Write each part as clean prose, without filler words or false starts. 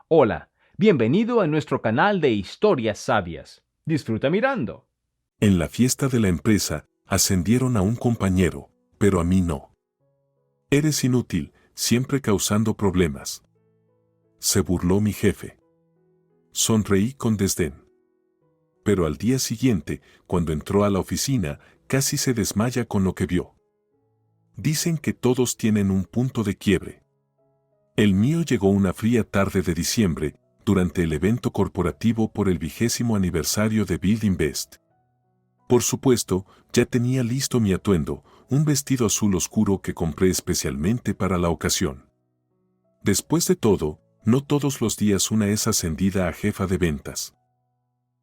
Hola, bienvenido a nuestro canal de historias sabias. Disfruta mirando. En la fiesta de la empresa, ascendieron a un compañero, pero a mí no. Eres inútil, siempre causando problemas. Se burló mi jefe. Sonreí con desdén. Pero al día siguiente, cuando entró a la oficina, casi se desmaya con lo que vio. Dicen que todos tienen un punto de quiebre. El mío llegó una fría tarde de diciembre, durante el evento corporativo por el 20º aniversario de Build Invest. Por supuesto, ya tenía listo mi atuendo, un vestido azul oscuro que compré especialmente para la ocasión. Después de todo, no todos los días una es ascendida a jefa de ventas.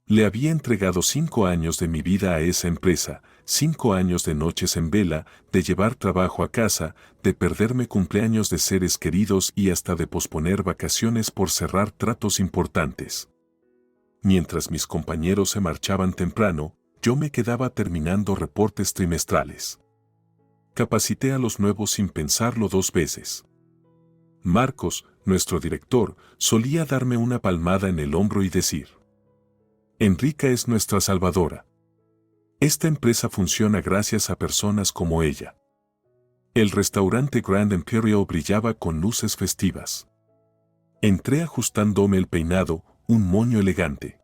Le había entregado 5 años de mi vida a esa empresa, 5 años de noches en vela, de llevar trabajo a casa, de perderme cumpleaños de seres queridos y hasta de posponer vacaciones por cerrar tratos importantes. Mientras mis compañeros se marchaban temprano, yo me quedaba terminando reportes trimestrales. Capacité a los nuevos sin pensarlo 2 veces. Marcos, nuestro director, solía darme una palmada en el hombro y decir: Enrica es nuestra salvadora. Esta empresa funciona gracias a personas como ella. El restaurante Grand Imperial brillaba con luces festivas. Entré ajustándome el peinado, un moño elegante.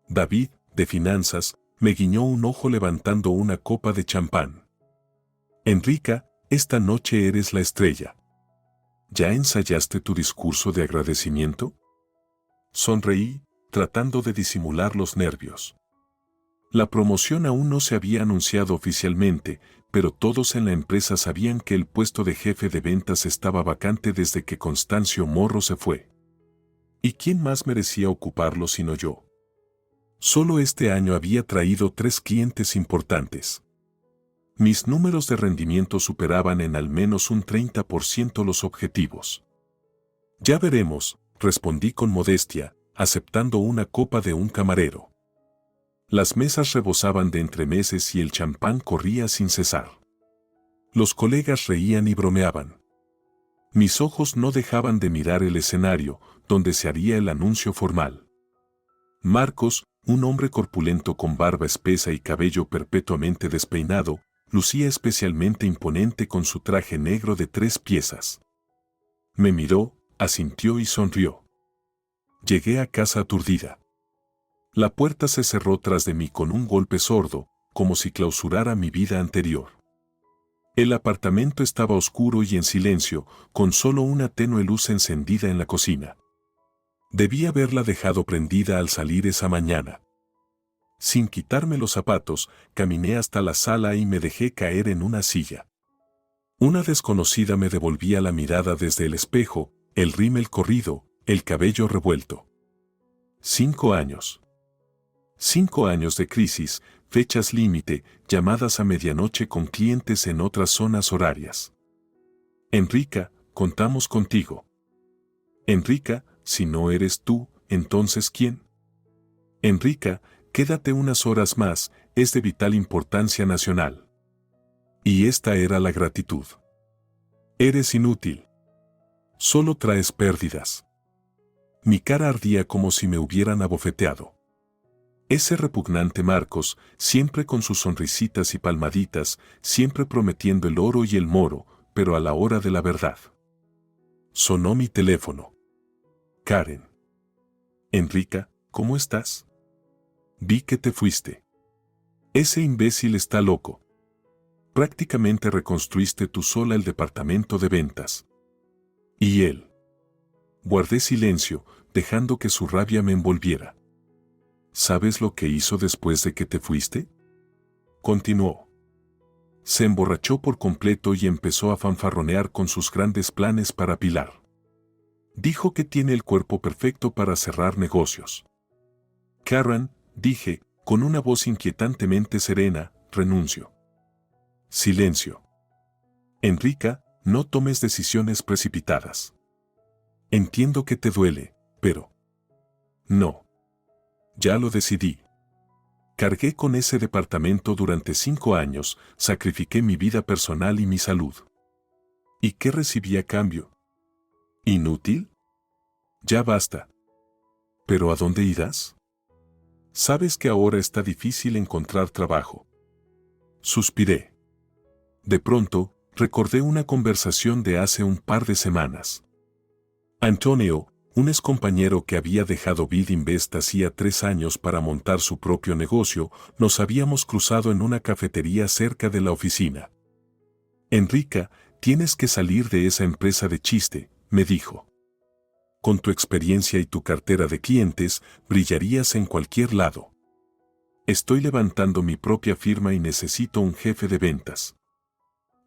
David, de finanzas, me guiñó un ojo levantando una copa de champán. Enrica, esta noche eres la estrella. ¿Ya ensayaste tu discurso de agradecimiento? Sonreí, tratando de disimular los nervios. La promoción aún no se había anunciado oficialmente, pero todos en la empresa sabían que el puesto de jefe de ventas estaba vacante desde que Constancio Morro se fue. ¿Y quién más merecía ocuparlo sino yo? Solo este año había traído 3 clientes importantes. Mis números de rendimiento superaban en al menos un 30% los objetivos. Ya veremos, respondí con modestia, aceptando una copa de un camarero. Las mesas rebosaban de entremeses y el champán corría sin cesar. Los colegas reían y bromeaban. Mis ojos no dejaban de mirar el escenario, donde se haría el anuncio formal. Marcos, un hombre corpulento con barba espesa y cabello perpetuamente despeinado, lucía especialmente imponente con su traje negro de 3 piezas. Me miró, asintió y sonrió. Llegué a casa aturdida. La puerta se cerró tras de mí con un golpe sordo, como si clausurara mi vida anterior. El apartamento estaba oscuro y en silencio, con solo una tenue luz encendida en la cocina. Debí haberla dejado prendida al salir esa mañana. Sin quitarme los zapatos, caminé hasta la sala y me dejé caer en una silla. Una desconocida me devolvía la mirada desde el espejo, el rímel corrido, el cabello revuelto. 5 años. 5 años de crisis, fechas límite, llamadas a medianoche con clientes en otras zonas horarias. Enrica, contamos contigo. Enrica, si no eres tú, entonces ¿quién? Enrica, quédate unas horas más, es de vital importancia nacional. Y esta era la gratitud. Eres inútil. Solo traes pérdidas. Mi cara ardía como si me hubieran abofeteado. Ese repugnante Marcos, siempre con sus sonrisitas y palmaditas, siempre prometiendo el oro y el moro, pero a la hora de la verdad. Sonó mi teléfono. Karen. Enrica, ¿cómo estás? Vi que te fuiste. Ese imbécil está loco. Prácticamente reconstruiste tú sola el departamento de ventas. ¿Y él? Guardé silencio, dejando que su rabia me envolviera. ¿Sabes lo que hizo después de que te fuiste? Continuó. Se emborrachó por completo y empezó a fanfarronear con sus grandes planes para Pilar. Dijo que tiene el cuerpo perfecto para cerrar negocios. Karen, dije, con una voz inquietantemente serena, renuncio. Silencio. Enrica, no tomes decisiones precipitadas. Entiendo que te duele, pero... No. Ya lo decidí. Cargué con ese departamento durante 5 años, sacrifiqué mi vida personal y mi salud. ¿Y qué recibí a cambio? ¿Inútil? Ya basta. ¿Pero a dónde irás? Sabes que ahora está difícil encontrar trabajo. Suspiré. De pronto, recordé una conversación de hace un par de semanas. Antonio, un excompañero que había dejado Bidinvest hacía 3 años para montar su propio negocio, nos habíamos cruzado en una cafetería cerca de la oficina. Enrica, tienes que salir de esa empresa de chiste, me dijo. Con tu experiencia y tu cartera de clientes, brillarías en cualquier lado. Estoy levantando mi propia firma y necesito un jefe de ventas.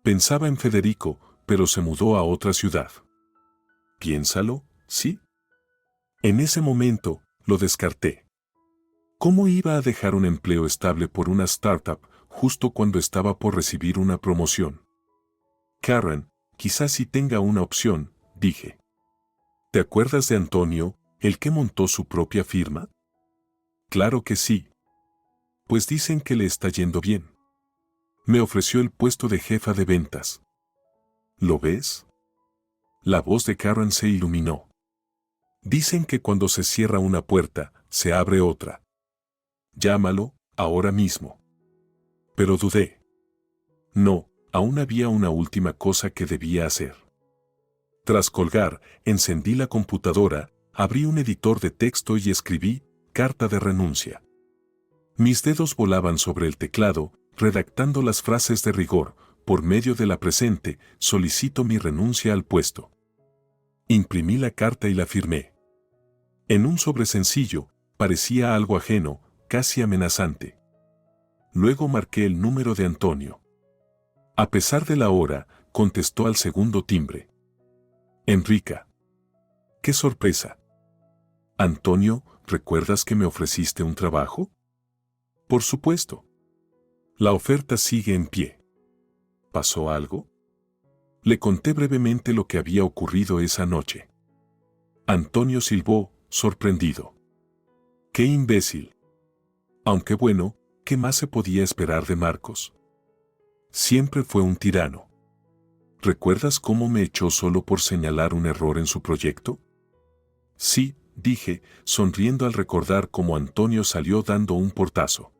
Pensaba en Federico, pero se mudó a otra ciudad. Piénsalo, ¿sí? En ese momento, lo descarté. ¿Cómo iba a dejar un empleo estable por una startup justo cuando estaba por recibir una promoción? Karen, quizás sí tenga una opción, dije. ¿Te acuerdas de Antonio, el que montó su propia firma? Claro que sí. Pues dicen que le está yendo bien. Me ofreció el puesto de jefa de ventas. ¿Lo ves? La voz de Karen se iluminó. Dicen que cuando se cierra una puerta, se abre otra. Llámalo, ahora mismo. Pero dudé. No, aún había una última cosa que debía hacer. Tras colgar, encendí la computadora, abrí un editor de texto y escribí, carta de renuncia. Mis dedos volaban sobre el teclado, redactando las frases de rigor, por medio de la presente, solicito mi renuncia al puesto. Imprimí la carta y la firmé. En un sobre sencillo, parecía algo ajeno, casi amenazante. Luego marqué el número de Antonio. A pesar de la hora, contestó al segundo timbre. Enrica. ¡Qué sorpresa! Antonio, ¿recuerdas que me ofreciste un trabajo? Por supuesto. La oferta sigue en pie. ¿Pasó algo? Le conté brevemente lo que había ocurrido esa noche. Antonio silbó, sorprendido. ¡Qué imbécil! Aunque bueno, ¿qué más se podía esperar de Marcos? Siempre fue un tirano. ¿Recuerdas cómo me echó solo por señalar un error en su proyecto? Sí, dije, sonriendo al recordar cómo Antonio salió dando un portazo.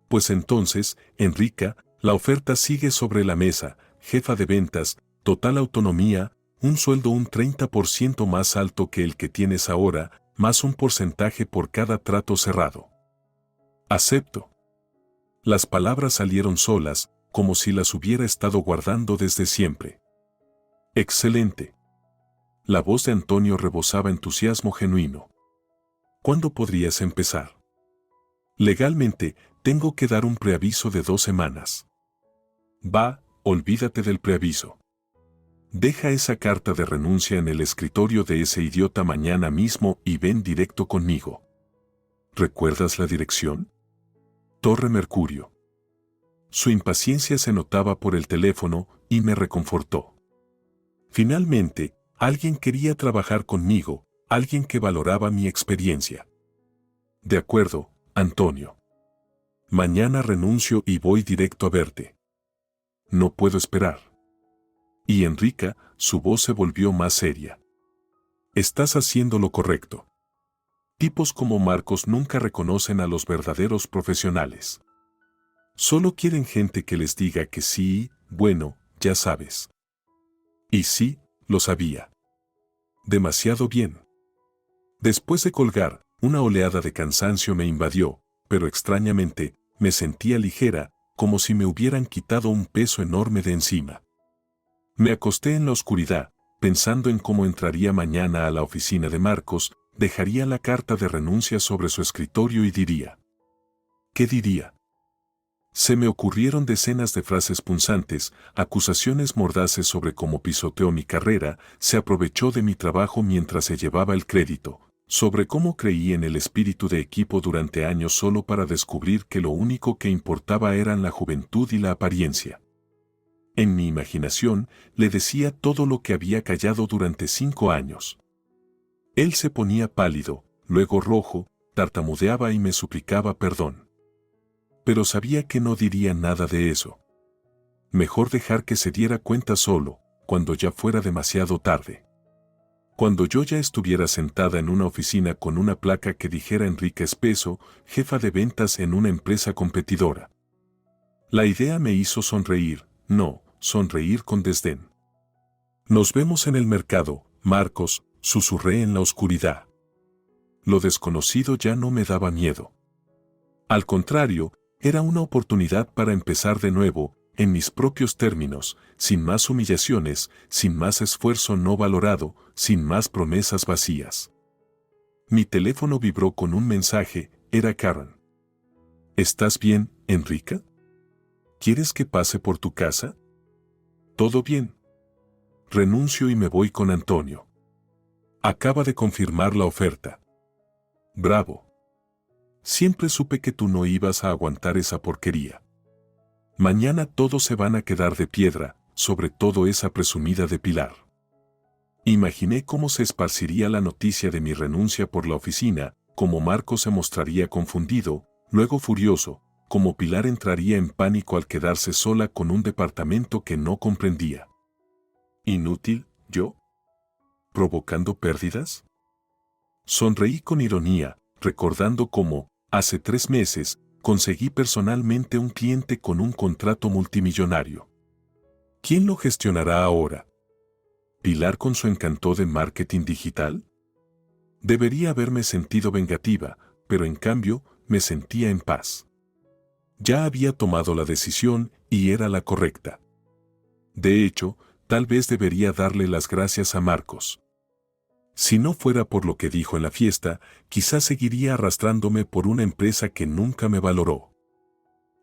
Pues entonces, Enrica, la oferta sigue sobre la mesa, jefa de ventas, total autonomía, un sueldo un 30% más alto que el que tienes ahora, más un porcentaje por cada trato cerrado. Acepto. Las palabras salieron solas, como si las hubiera estado guardando desde siempre. Excelente. La voz de Antonio rebosaba entusiasmo genuino. ¿Cuándo podrías empezar? Legalmente, tengo que dar un preaviso de 2 semanas. Va, olvídate del preaviso. Deja esa carta de renuncia en el escritorio de ese idiota mañana mismo y ven directo conmigo. ¿Recuerdas la dirección? Torre Mercurio. Su impaciencia se notaba por el teléfono y me reconfortó. Finalmente, alguien quería trabajar conmigo, alguien que valoraba mi experiencia. De acuerdo, Antonio. Mañana renuncio y voy directo a verte. No puedo esperar. Y Enrica, su voz se volvió más seria. Estás haciendo lo correcto. Tipos como Marcos nunca reconocen a los verdaderos profesionales. Solo quieren gente que les diga que sí, bueno, ya sabes. Y sí, lo sabía. Demasiado bien. Después de colgar, una oleada de cansancio me invadió, pero extrañamente, me sentía ligera, como si me hubieran quitado un peso enorme de encima. Me acosté en la oscuridad, pensando en cómo entraría mañana a la oficina de Marcos, dejaría la carta de renuncia sobre su escritorio y diría. ¿Qué diría? Se me ocurrieron decenas de frases punzantes, acusaciones mordaces sobre cómo pisoteó mi carrera, se aprovechó de mi trabajo mientras se llevaba el crédito, sobre cómo creí en el espíritu de equipo durante años solo para descubrir que lo único que importaba eran la juventud y la apariencia. En mi imaginación, le decía todo lo que había callado durante 5 años. Él se ponía pálido, luego rojo, tartamudeaba y me suplicaba perdón. Pero sabía que no diría nada de eso. Mejor dejar que se diera cuenta solo, cuando ya fuera demasiado tarde. Cuando yo ya estuviera sentada en una oficina con una placa que dijera Enrique Espeso, jefa de ventas en una empresa competidora. La idea me hizo sonreír, no, sonreír con desdén. Nos vemos en el mercado, Marcos, susurré en la oscuridad. Lo desconocido ya no me daba miedo. Al contrario, era una oportunidad para empezar de nuevo, en mis propios términos, sin más humillaciones, sin más esfuerzo no valorado, sin más promesas vacías. Mi teléfono vibró con un mensaje, era Karen. ¿Estás bien, Enrica? ¿Quieres que pase por tu casa? Todo bien. Renuncio y me voy con Antonio. Acaba de confirmar la oferta. Bravo. Siempre supe que tú no ibas a aguantar esa porquería. Mañana todos se van a quedar de piedra, sobre todo esa presumida de Pilar. Imaginé cómo se esparciría la noticia de mi renuncia por la oficina, cómo Marcos se mostraría confundido, luego furioso, cómo Pilar entraría en pánico al quedarse sola con un departamento que no comprendía. ¿Inútil, yo? ¿Provocando pérdidas? Sonreí con ironía, recordando cómo, hace 3 meses, conseguí personalmente un cliente con un contrato multimillonario. ¿Quién lo gestionará ahora? ¿Pilar con su encanto de marketing digital? Debería haberme sentido vengativa, pero en cambio, me sentía en paz. Ya había tomado la decisión y era la correcta. De hecho, tal vez debería darle las gracias a Marcos. Si no fuera por lo que dijo en la fiesta, quizás seguiría arrastrándome por una empresa que nunca me valoró.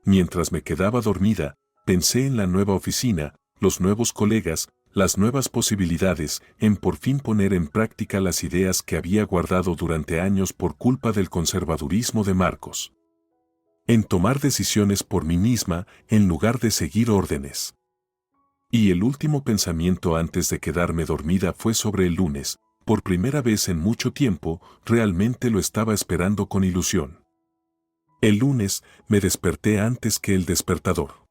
Mientras me quedaba dormida, pensé en la nueva oficina, los nuevos colegas, las nuevas posibilidades, en por fin poner en práctica las ideas que había guardado durante años por culpa del conservadurismo de Marcos. En tomar decisiones por mí misma en lugar de seguir órdenes. Y el último pensamiento antes de quedarme dormida fue sobre el lunes. Por primera vez en mucho tiempo, realmente lo estaba esperando con ilusión. El lunes me desperté antes que el despertador.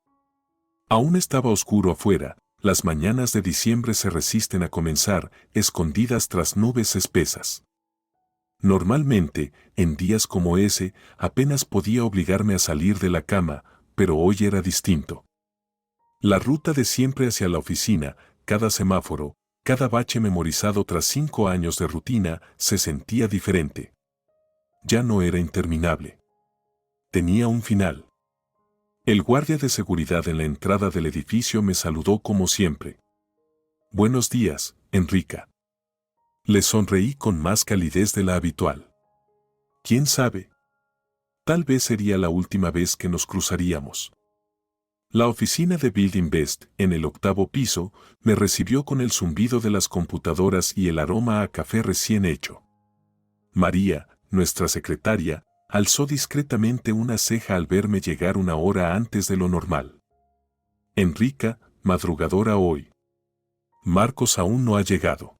Aún estaba oscuro afuera, las mañanas de diciembre se resisten a comenzar, escondidas tras nubes espesas. Normalmente, en días como ese, apenas podía obligarme a salir de la cama, pero hoy era distinto. La ruta de siempre hacia la oficina, cada semáforo, cada bache memorizado tras 5 años de rutina, se sentía diferente. Ya no era interminable. Tenía un final. El guardia de seguridad en la entrada del edificio me saludó como siempre. Buenos días, Enrica. Le sonreí con más calidez de la habitual. ¿Quién sabe? Tal vez sería la última vez que nos cruzaríamos. La oficina de Building Best, en el 8º piso, me recibió con el zumbido de las computadoras y el aroma a café recién hecho. María, nuestra secretaria, alzó discretamente una ceja al verme llegar 1 hora antes de lo normal. Enrica, madrugadora hoy. Marcos aún no ha llegado.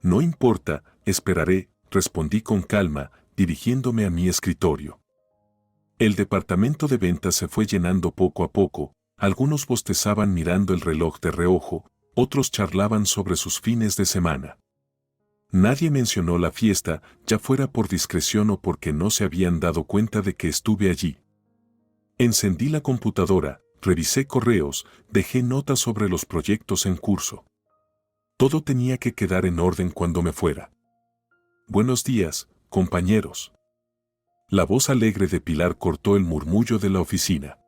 No importa, esperaré, respondí con calma, dirigiéndome a mi escritorio. El departamento de ventas se fue llenando poco a poco, algunos bostezaban mirando el reloj de reojo, otros charlaban sobre sus fines de semana. Nadie mencionó la fiesta, ya fuera por discreción o porque no se habían dado cuenta de que estuve allí. Encendí la computadora, revisé correos, dejé notas sobre los proyectos en curso. Todo tenía que quedar en orden cuando me fuera. Buenos días, compañeros. La voz alegre de Pilar cortó el murmullo de la oficina.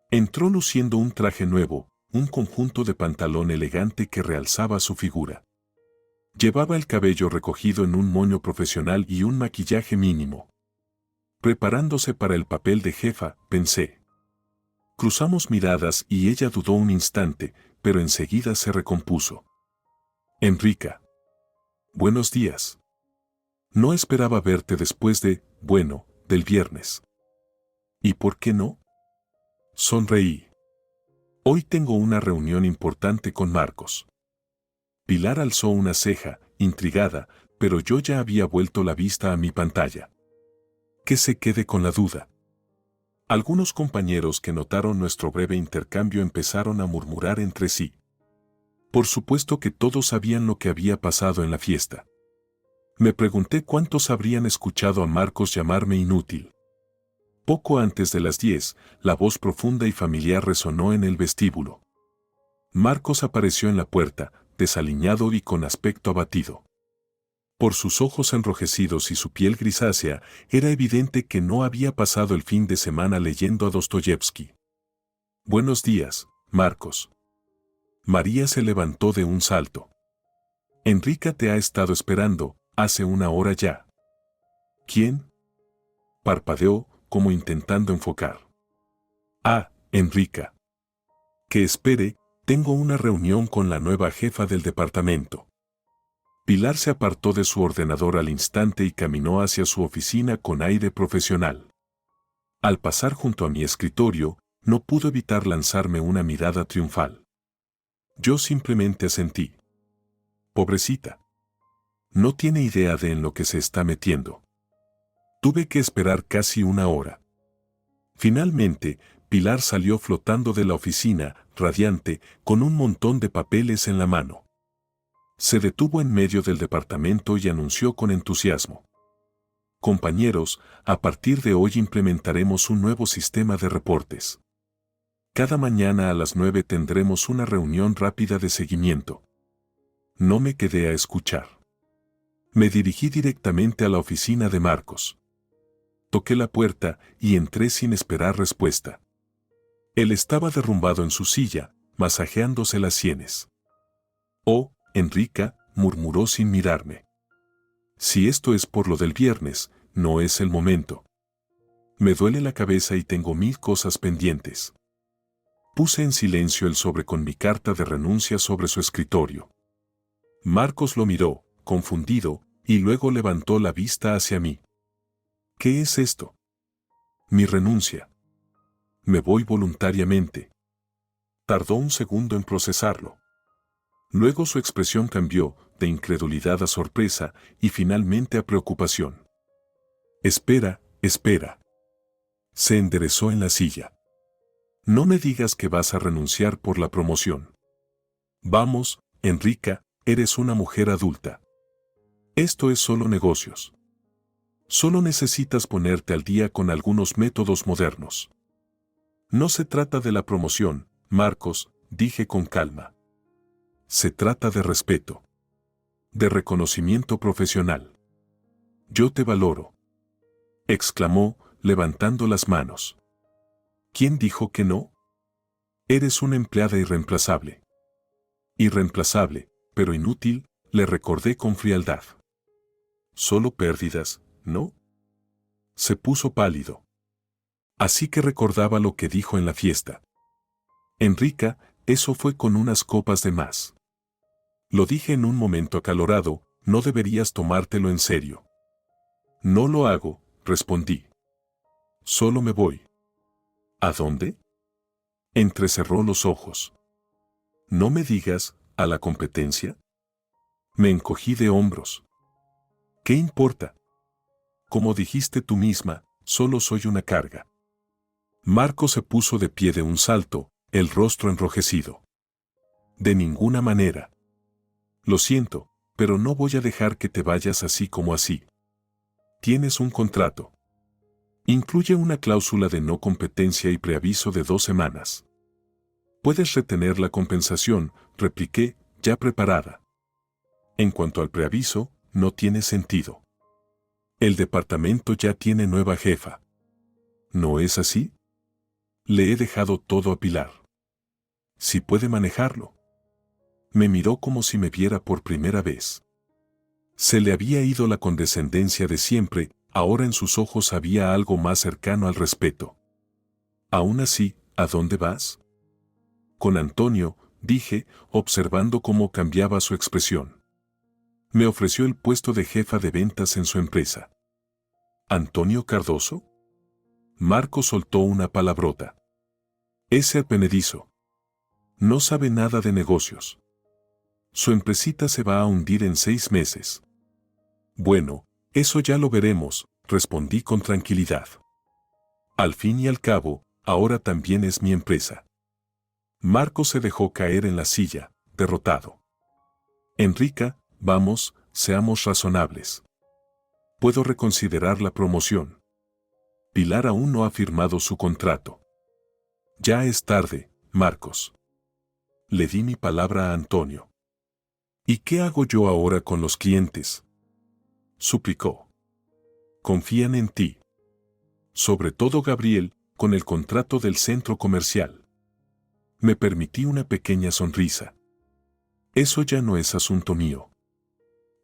Entró luciendo un traje nuevo, un conjunto de pantalón elegante que realzaba su figura. Llevaba el cabello recogido en un moño profesional y un maquillaje mínimo. Preparándose para el papel de jefa, pensé. Cruzamos miradas y ella dudó un instante, pero enseguida se recompuso. Enrica. Buenos días. No esperaba verte después del viernes. ¿Y por qué no? Sonreí. Hoy tengo una reunión importante con Marcos. Pilar alzó una ceja, intrigada, pero yo ya había vuelto la vista a mi pantalla. Que se quede con la duda. Algunos compañeros que notaron nuestro breve intercambio empezaron a murmurar entre sí. Por supuesto que todos sabían lo que había pasado en la fiesta. Me pregunté cuántos habrían escuchado a Marcos llamarme inútil. Poco antes de las 10, la voz profunda y familiar resonó en el vestíbulo. Marcos apareció en la puerta, desaliñado y con aspecto abatido. Por sus ojos enrojecidos y su piel grisácea, era evidente que no había pasado el fin de semana leyendo a Dostoyevsky. «Buenos días, Marcos». María se levantó de un salto. «Enrica te ha estado esperando, hace una hora ya». «¿Quién?». Parpadeó, como intentando enfocar. «Ah, Enrica». «Que espere, tengo una reunión con la nueva jefa del departamento». Pilar se apartó de su ordenador al instante y caminó hacia su oficina con aire profesional. Al pasar junto a mi escritorio, no pudo evitar lanzarme una mirada triunfal. Yo simplemente asentí. Pobrecita. No tiene idea de en lo que se está metiendo. Tuve que esperar casi una hora. Finalmente, Pilar salió flotando de la oficina, radiante, con un montón de papeles en la mano. Se detuvo en medio del departamento y anunció con entusiasmo. «Compañeros, a partir de hoy implementaremos un nuevo sistema de reportes. Cada mañana a las 9 tendremos una reunión rápida de seguimiento». No me quedé a escuchar. Me dirigí directamente a la oficina de Marcos. Toqué la puerta y entré sin esperar respuesta. Él estaba derrumbado en su silla, masajeándose las sienes. «Oh, Enrica», murmuró sin mirarme. «Si esto es por lo del viernes, no es el momento. Me duele la cabeza y tengo 1000 cosas pendientes». Puse en silencio el sobre con mi carta de renuncia sobre su escritorio. Marcos lo miró, confundido, y luego levantó la vista hacia mí. «¿Qué es esto?» «Mi renuncia. Me voy voluntariamente». Tardó un segundo en procesarlo. Luego su expresión cambió, de incredulidad a sorpresa y finalmente a preocupación. «Espera, espera». Se enderezó en la silla. «No me digas que vas a renunciar por la promoción. Vamos, Enrica, eres una mujer adulta. Esto es solo negocios. Solo necesitas ponerte al día con algunos métodos modernos». «No se trata de la promoción, Marcos», dije con calma. «Se trata de respeto. De reconocimiento profesional. Yo te valoro», exclamó, levantando las manos. «¿Quién dijo que no? Eres una empleada irreemplazable». «Irreemplazable, pero inútil», le recordé con frialdad. «Solo pérdidas, ¿no?». Se puso pálido. Así que recordaba lo que dijo en la fiesta. «Enrica, eso fue con unas copas de más». Lo dije en un momento acalorado, no deberías tomártelo en serio. «No lo hago», respondí. «Solo me voy». «¿A dónde?». Entrecerró los ojos. «No me digas, ¿a la competencia?». Me encogí de hombros. «¿Qué importa? Como dijiste tú misma, solo soy una carga». Marco se puso de pie de un salto, el rostro enrojecido. «De ninguna manera. Lo siento, pero no voy a dejar que te vayas así como así. Tienes un contrato. Incluye una cláusula de no competencia y preaviso de 2 semanas. Puedes retener la compensación», repliqué, ya preparada. «En cuanto al preaviso, no tiene sentido. El departamento ya tiene nueva jefa. ¿No es así? Le he dejado todo a Pilar. Si puede manejarlo». Me miró como si me viera por primera vez. Se le había ido la condescendencia de siempre, ahora en sus ojos había algo más cercano al respeto. «Aún así, ¿a dónde vas?». «Con Antonio», dije, observando cómo cambiaba su expresión. «Me ofreció el puesto de jefa de ventas en su empresa». «¿Antonio Cardoso?». Marco soltó una palabrota. «Ese advenedizo. No sabe nada de negocios. Su empresita se va a hundir en 6 meses». «Bueno, eso ya lo veremos», respondí con tranquilidad. «Al fin y al cabo, ahora también es mi empresa». Marco se dejó caer en la silla, derrotado. Enrica, vamos, seamos razonables. Puedo reconsiderar la promoción. Pilar aún no ha firmado su contrato. Ya es tarde, Marcos. Le di mi palabra a Antonio. ¿Y qué hago yo ahora con los clientes?, suplicó. Confían en ti. Sobre todo Gabriel, con el contrato del centro comercial. Me permití una pequeña sonrisa. Eso ya no es asunto mío.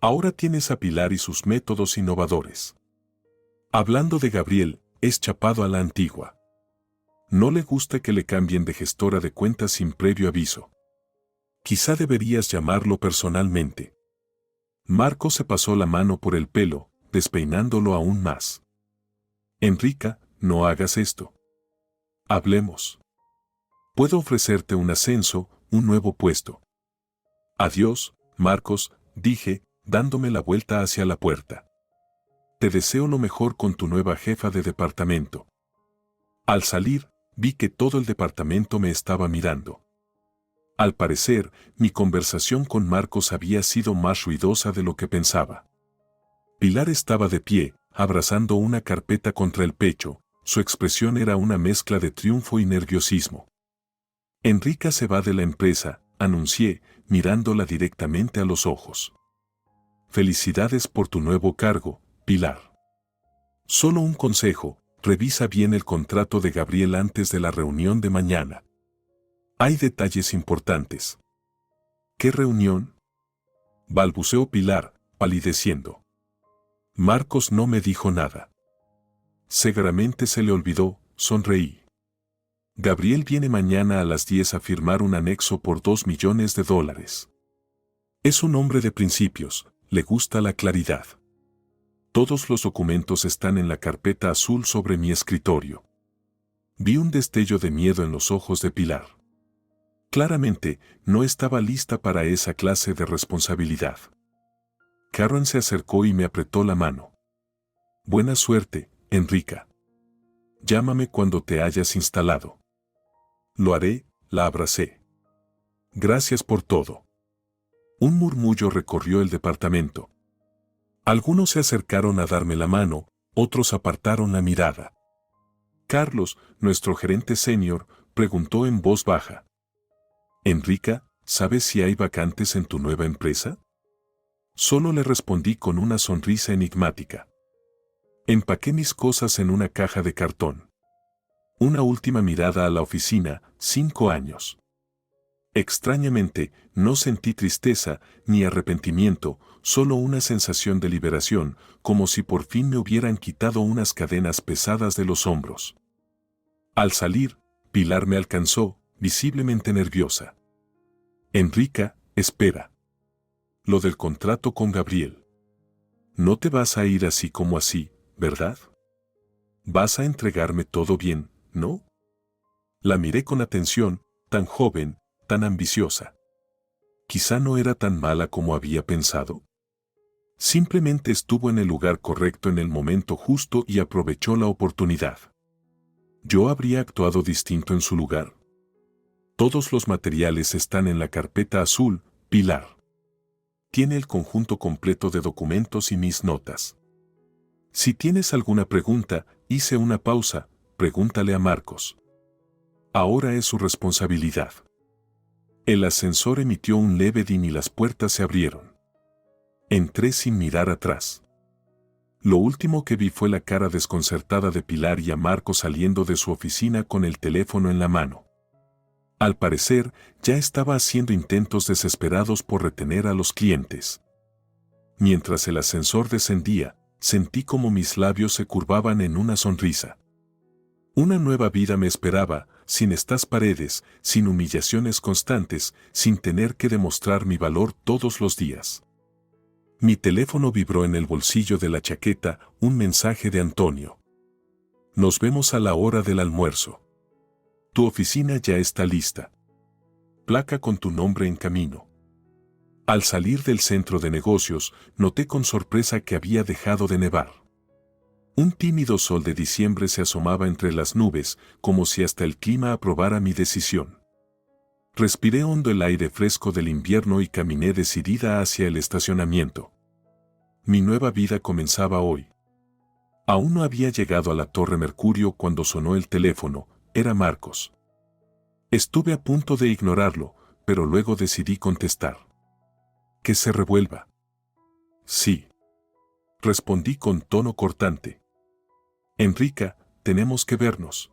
Ahora tienes a Pilar y sus métodos innovadores. Hablando de Gabriel, es chapado a la antigua. No le gusta que le cambien de gestora de cuentas sin previo aviso. Quizá deberías llamarlo personalmente. Marco se pasó la mano por el pelo, despeinándolo aún más. Enrica, no hagas esto. Hablemos. Puedo ofrecerte un ascenso, un nuevo puesto. Adiós, Marcos, dije, dándome la vuelta hacia la puerta. Te deseo lo mejor con tu nueva jefa de departamento. Al salir, vi que todo el departamento me estaba mirando. Al parecer, mi conversación con Marcos había sido más ruidosa de lo que pensaba. Pilar estaba de pie, abrazando una carpeta contra el pecho. Su expresión era una mezcla de triunfo y nerviosismo. Enrica se va de la empresa, anuncié, mirándola directamente a los ojos. Felicidades por tu nuevo cargo, Pilar. Solo un consejo, revisa bien el contrato de Gabriel antes de la reunión de mañana. Hay detalles importantes. ¿Qué reunión?, balbuceó Pilar, palideciendo. Marcos no me dijo nada. Seguramente se le olvidó, sonreí. Gabriel viene mañana a las 10 a firmar un anexo por $2 millones. Es un hombre de principios, le gusta la claridad. Todos los documentos están en la carpeta azul sobre mi escritorio. Vi un destello de miedo en los ojos de Pilar. Claramente, no estaba lista para esa clase de responsabilidad. Karen se acercó y me apretó la mano. Buena suerte, Enrica. Llámame cuando te hayas instalado. Lo haré, la abracé. Gracias por todo. Un murmullo recorrió el departamento. Algunos se acercaron a darme la mano, otros apartaron la mirada. Carlos, nuestro gerente senior, preguntó en voz baja. Enrica, ¿sabes si hay vacantes en tu nueva empresa? Solo le respondí con una sonrisa enigmática. Empaqué mis cosas en una caja de cartón. Una última mirada a la oficina, 5 años. Extrañamente, no sentí tristeza ni arrepentimiento, solo una sensación de liberación, como si por fin me hubieran quitado unas cadenas pesadas de los hombros. Al salir, Pilar me alcanzó, visiblemente nerviosa. Enrica, espera. Lo del contrato con Gabriel. No te vas a ir así como así, ¿verdad? Vas a entregarme todo bien, ¿no? La miré con atención, tan joven, tan ambiciosa. Quizá no era tan mala como había pensado. Simplemente estuvo en el lugar correcto en el momento justo y aprovechó la oportunidad. ¿Yo habría actuado distinto en su lugar? Todos los materiales están en la carpeta azul, Pilar. Tiene el conjunto completo de documentos y mis notas. Si tienes alguna pregunta, hice una pausa, pregúntale a Marcos. Ahora es su responsabilidad. El ascensor emitió un leve din y las puertas se abrieron. Entré sin mirar atrás. Lo último que vi fue la cara desconcertada de Pilar y a Marcos saliendo de su oficina con el teléfono en la mano. Al parecer, ya estaba haciendo intentos desesperados por retener a los clientes. Mientras el ascensor descendía, sentí como mis labios se curvaban en una sonrisa. Una nueva vida me esperaba, sin estas paredes, sin humillaciones constantes, sin tener que demostrar mi valor todos los días. Mi teléfono vibró en el bolsillo de la chaqueta, un mensaje de Antonio. Nos vemos a la hora del almuerzo. Tu oficina ya está lista. Placa con tu nombre en camino. Al salir del centro de negocios, noté con sorpresa que había dejado de nevar. Un tímido sol de diciembre se asomaba entre las nubes, como si hasta el clima aprobara mi decisión. Respiré hondo el aire fresco del invierno y caminé decidida hacia el estacionamiento. Mi nueva vida comenzaba hoy. Aún no había llegado a la Torre Mercurio cuando sonó el teléfono. Era Marcos. Estuve a punto de ignorarlo, pero luego decidí contestar. Que se revuelva. Sí. Respondí con tono cortante. Enrica, tenemos que vernos.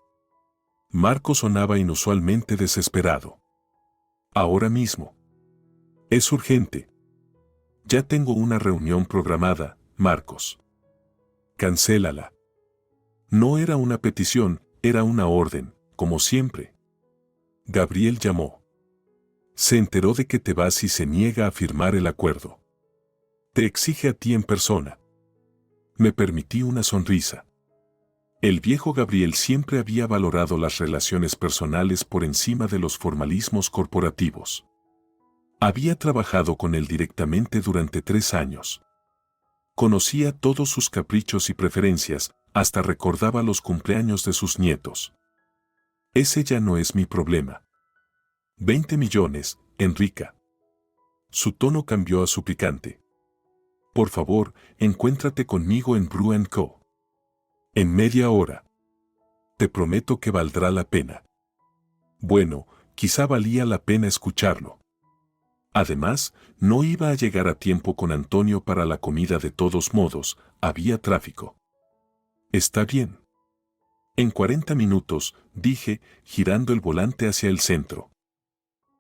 Marcos sonaba inusualmente desesperado. Ahora mismo. Es urgente. Ya tengo una reunión programada, Marcos. Cancélala. No era una petición, era una orden, como siempre. Gabriel llamó. Se enteró de que te vas y se niega a firmar el acuerdo. Te exige a ti en persona. Me permití una sonrisa. El viejo Gabriel siempre había valorado las relaciones personales por encima de los formalismos corporativos. Había trabajado con él directamente durante 3 años. Conocía todos sus caprichos y preferencias, hasta recordaba los cumpleaños de sus nietos. Ese ya no es mi problema. 20 millones, Enrica. Su tono cambió a suplicante. Por favor, encuéntrate conmigo en Brew & Co. En media hora. Te prometo que valdrá la pena. Bueno, quizá valía la pena escucharlo. Además, no iba a llegar a tiempo con Antonio para la comida de todos modos, había tráfico. Está bien. En 40 minutos, dije, girando el volante hacia el centro.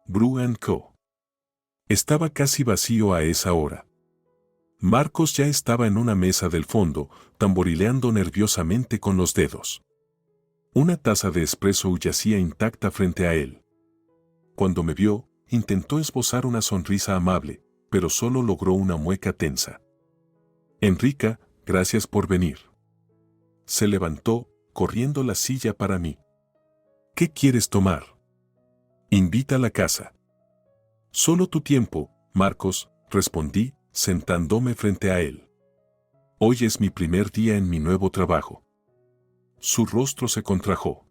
Brew & Co. Estaba casi vacío a esa hora. Marcos ya estaba en una mesa del fondo, tamborileando nerviosamente con los dedos. Una taza de espresso yacía intacta frente a él. Cuando me vio, intentó esbozar una sonrisa amable, pero solo logró una mueca tensa. Enrica, gracias por venir. Se levantó, corriendo la silla para mí. ¿Qué quieres tomar? Invita a la casa. Solo tu tiempo, Marcos, respondí, sentándome frente a él. Hoy es mi primer día en mi nuevo trabajo. Su rostro se contrajo.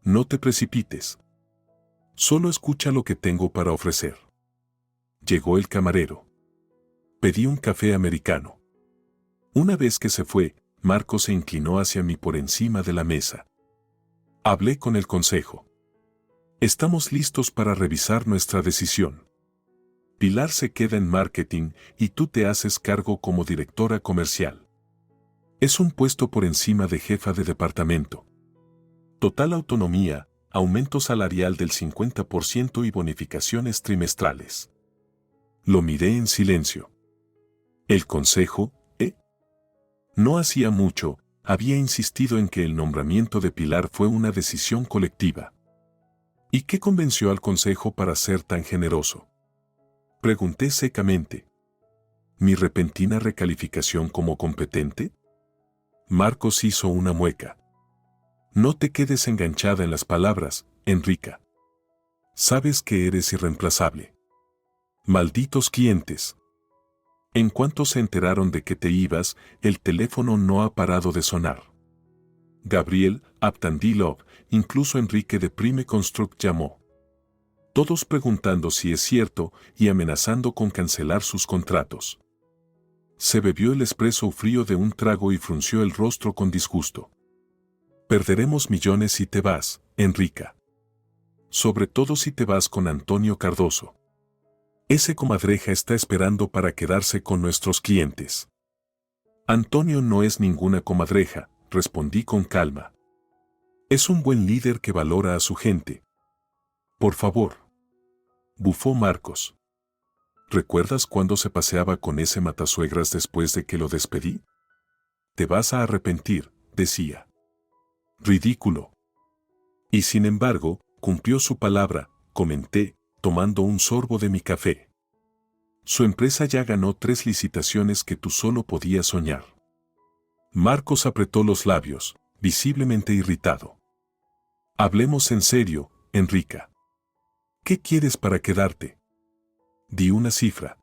No te precipites. Solo escucha lo que tengo para ofrecer. Llegó el camarero. Pedí un café americano. Una vez que se fue, Marcos se inclinó hacia mí por encima de la mesa. Hablé con el consejo. Estamos listos para revisar nuestra decisión. Pilar se queda en marketing y tú te haces cargo como directora comercial. Es un puesto por encima de jefa de departamento. Total autonomía, aumento salarial del 50% y bonificaciones trimestrales. Lo miré en silencio. El consejo, No hacía mucho, había insistido en que el nombramiento de Pilar fue una decisión colectiva. ¿Y qué convenció al consejo para ser tan generoso? Pregunté secamente. ¿Mi repentina recalificación como competente? Marcos hizo una mueca. No te quedes enganchada en las palabras, Enrica. Sabes que eres irreemplazable. Malditos clientes. En cuanto se enteraron de que te ibas, el teléfono no ha parado de sonar. Gabriel, Aptandilov, incluso Enrique de Prime Construct llamó. Todos preguntando si es cierto y amenazando con cancelar sus contratos. Se bebió el espresso frío de un trago y frunció el rostro con disgusto. Perderemos millones si te vas, Enrica. Sobre todo si te vas con Antonio Cardoso. Ese comadreja está esperando para quedarse con nuestros clientes. Antonio no es ninguna comadreja, respondí con calma. Es un buen líder que valora a su gente. Por favor. Bufó Marcos. ¿Recuerdas cuando se paseaba con ese matasuegras después de que lo despedí? Te vas a arrepentir, decía. Ridículo. Y sin embargo, cumplió su palabra, comenté, tomando un sorbo de mi café. Su empresa ya ganó 3 licitaciones que tú solo podías soñar. Marcos apretó los labios, visiblemente irritado. Hablemos en serio, Enrica. ¿Qué quieres para quedarte? Di una cifra.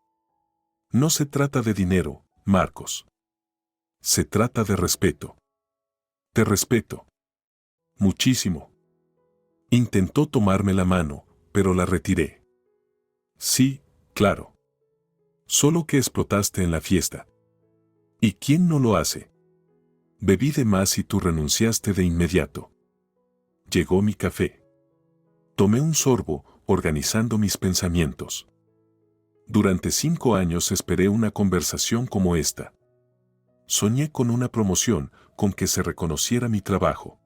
No se trata de dinero, Marcos. Se trata de respeto. Te respeto. Muchísimo. Intentó tomarme la mano, pero la retiré. Sí, claro. Solo que explotaste en la fiesta. ¿Y quién no lo hace? Bebí de más y tú renunciaste de inmediato. Llegó mi café. Tomé un sorbo, organizando mis pensamientos. Durante 5 años esperé una conversación como esta. Soñé con una promoción, con que se reconociera mi trabajo.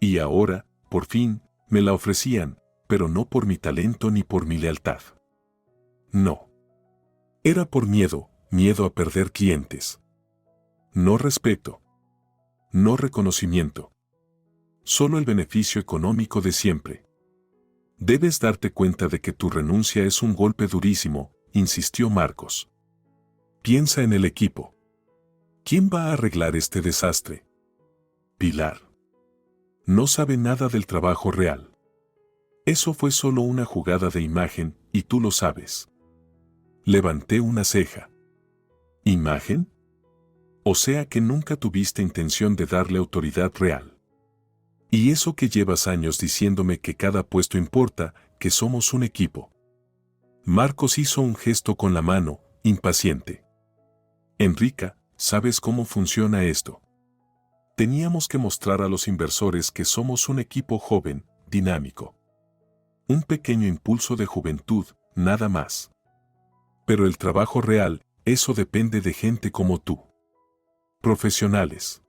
Y ahora, por fin, me la ofrecían, pero no por mi talento ni por mi lealtad. No. Era por miedo a perder clientes. No respeto. No reconocimiento. Solo el beneficio económico de siempre. Debes darte cuenta de que tu renuncia es un golpe durísimo, insistió Marcos. Piensa en el equipo. ¿Quién va a arreglar este desastre? Pilar. No sabe nada del trabajo real. Eso fue solo una jugada de imagen, y tú lo sabes. Levanté una ceja. ¿Imagen? O sea que nunca tuviste intención de darle autoridad real. Y eso que llevas años diciéndome que cada puesto importa, que somos un equipo. Marcos hizo un gesto con la mano, impaciente. Enrica, ¿sabes cómo funciona esto? Teníamos que mostrar a los inversores que somos un equipo joven, dinámico. Un pequeño impulso de juventud, nada más. Pero el trabajo real, eso depende de gente como tú. Profesionales.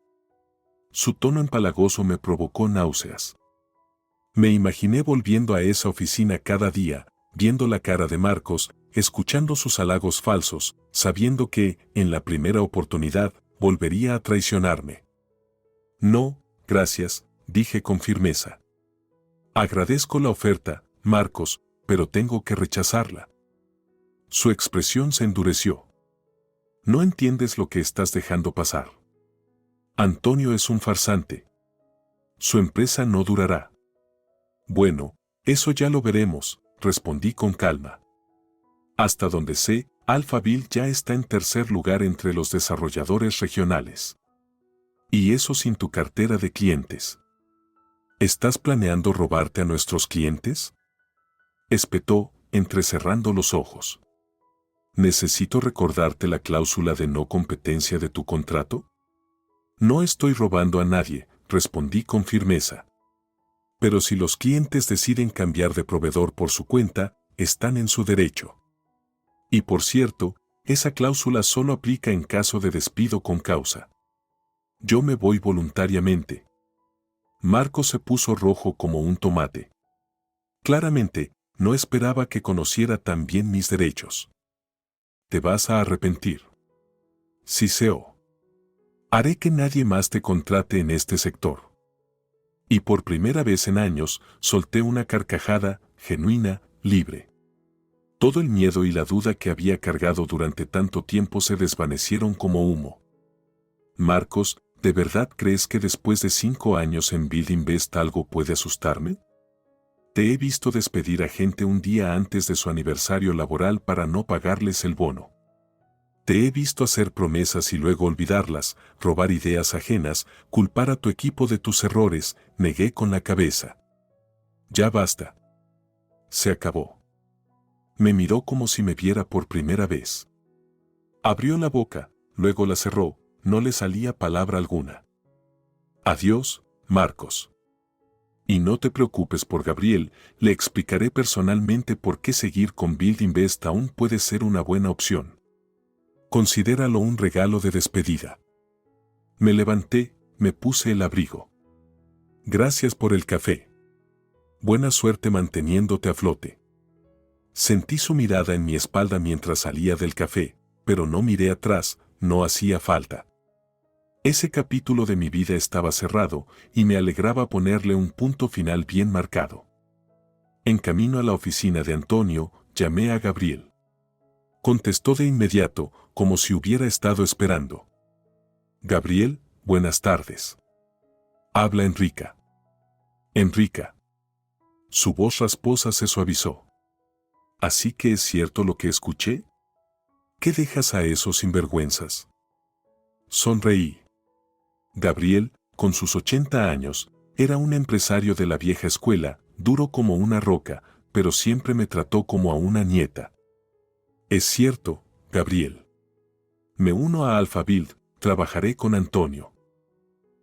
Su tono empalagoso me provocó náuseas. Me imaginé volviendo a esa oficina cada día, viendo la cara de Marcos, escuchando sus halagos falsos, sabiendo que, en la primera oportunidad, volvería a traicionarme. No, gracias, dije con firmeza. Agradezco la oferta, Marcos, pero tengo que rechazarla. Su expresión se endureció. No entiendes lo que estás dejando pasar. Antonio es un farsante. Su empresa no durará. Bueno, eso ya lo veremos, respondí con calma. Hasta donde sé, Alphaville ya está en tercer lugar entre los desarrolladores regionales. Y eso sin tu cartera de clientes. ¿Estás planeando robarte a nuestros clientes? Espetó, entrecerrando los ojos. ¿Necesito recordarte la cláusula de no competencia de tu contrato? No estoy robando a nadie, respondí con firmeza. Pero si los clientes deciden cambiar de proveedor por su cuenta, están en su derecho. Y por cierto, esa cláusula solo aplica en caso de despido con causa. Yo me voy voluntariamente. Marco se puso rojo como un tomate. Claramente, no esperaba que conociera tan bien mis derechos. Te vas a arrepentir. Siseo. Haré que nadie más te contrate en este sector. Y por primera vez en años, solté una carcajada, genuina, libre. Todo el miedo y la duda que había cargado durante tanto tiempo se desvanecieron como humo. Marcos, ¿de verdad crees que después de 5 años en Build Invest algo puede asustarme? Te he visto despedir a gente un día antes de su aniversario laboral para no pagarles el bono. Te he visto hacer promesas y luego olvidarlas, robar ideas ajenas, culpar a tu equipo de tus errores, negué con la cabeza. Ya basta. Se acabó. Me miró como si me viera por primera vez. Abrió la boca, luego la cerró, no le salía palabra alguna. Adiós, Marcos. Y no te preocupes por Gabriel, le explicaré personalmente por qué seguir con Build Invest aún puede ser una buena opción. Considéralo un regalo de despedida. Me levanté, me puse el abrigo. Gracias por el café. Buena suerte manteniéndote a flote. Sentí su mirada en mi espalda mientras salía del café, pero no miré atrás, no hacía falta. Ese capítulo de mi vida estaba cerrado y me alegraba ponerle un punto final bien marcado. En camino a la oficina de Antonio, llamé a Gabriel. Contestó de inmediato, como si hubiera estado esperando. Gabriel, buenas tardes. Habla Enrica. Enrica. Su voz rasposa se suavizó. ¿Así que es cierto lo que escuché? ¿Qué dejas a esos sinvergüenzas? Sonreí. Gabriel, con sus 80 años, era un empresario de la vieja escuela, duro como una roca, pero siempre me trató como a una nieta. Es cierto, Gabriel. Me uno a Alphabuild, trabajaré con Antonio.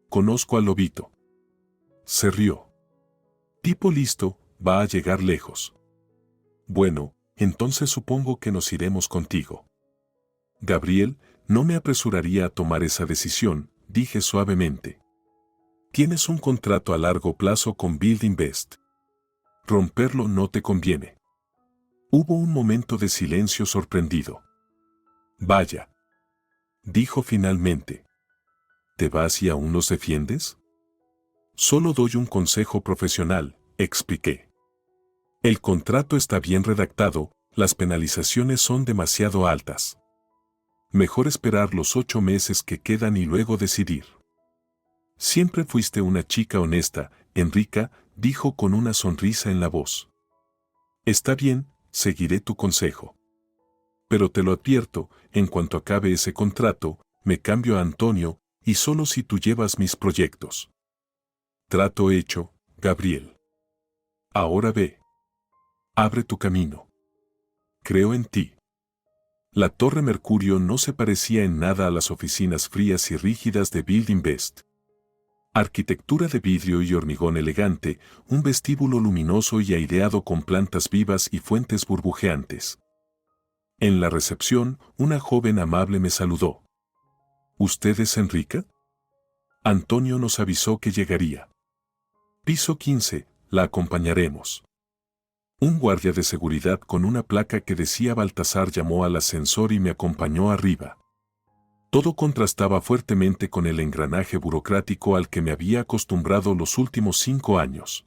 Conozco a Lobito. Se rió. Tipo listo, va a llegar lejos. Bueno, entonces supongo que nos iremos contigo. Gabriel, no me apresuraría a tomar esa decisión, dije suavemente. Tienes un contrato a largo plazo con Buildinvest. Romperlo no te conviene. Hubo un momento de silencio sorprendido. Vaya, dijo finalmente. ¿Te vas y aún nos defiendes? Solo doy un consejo profesional, expliqué. El contrato está bien redactado, las penalizaciones son demasiado altas. Mejor esperar los 8 meses que quedan y luego decidir. Siempre fuiste una chica honesta, Enrica, dijo con una sonrisa en la voz. Está bien, seguiré tu consejo. Pero te lo advierto, en cuanto acabe ese contrato, me cambio a Antonio, y solo si tú llevas mis proyectos. Trato hecho, Gabriel. Ahora ve. Abre tu camino. Creo en ti. La Torre Mercurio no se parecía en nada a las oficinas frías y rígidas de Buildinvest. Arquitectura de vidrio y hormigón elegante, un vestíbulo luminoso y aireado con plantas vivas y fuentes burbujeantes. En la recepción, una joven amable me saludó. ¿Usted es Enrica? Antonio nos avisó que llegaría. Piso 15, la acompañaremos. Un guardia de seguridad con una placa que decía Baltasar llamó al ascensor y me acompañó arriba. Todo contrastaba fuertemente con el engranaje burocrático al que me había acostumbrado los últimos 5 años.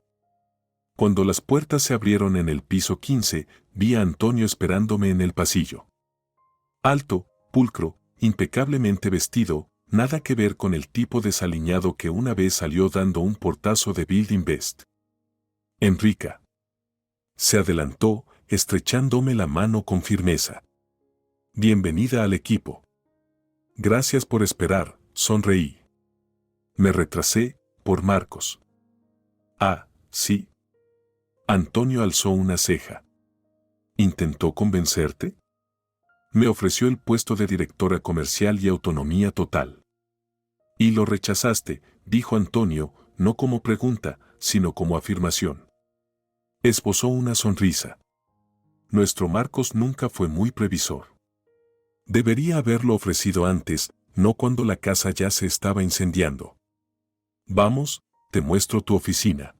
Cuando las puertas se abrieron en el piso 15, vi a Antonio esperándome en el pasillo. Alto, pulcro, impecablemente vestido, nada que ver con el tipo desaliñado que una vez salió dando un portazo de Buildinvest. Enrica. Se adelantó, estrechándome la mano con firmeza. Bienvenida al equipo. Gracias por esperar, sonreí. Me retrasé, por Marcos. Ah, sí. Antonio alzó una ceja. ¿Intentó convencerte? Me ofreció el puesto de directora comercial y autonomía total. Y lo rechazaste, dijo Antonio, no como pregunta, sino como afirmación. Esbozó una sonrisa. Nuestro Marcos nunca fue muy previsor. Debería haberlo ofrecido antes, no cuando la casa ya se estaba incendiando. Vamos, te muestro tu oficina.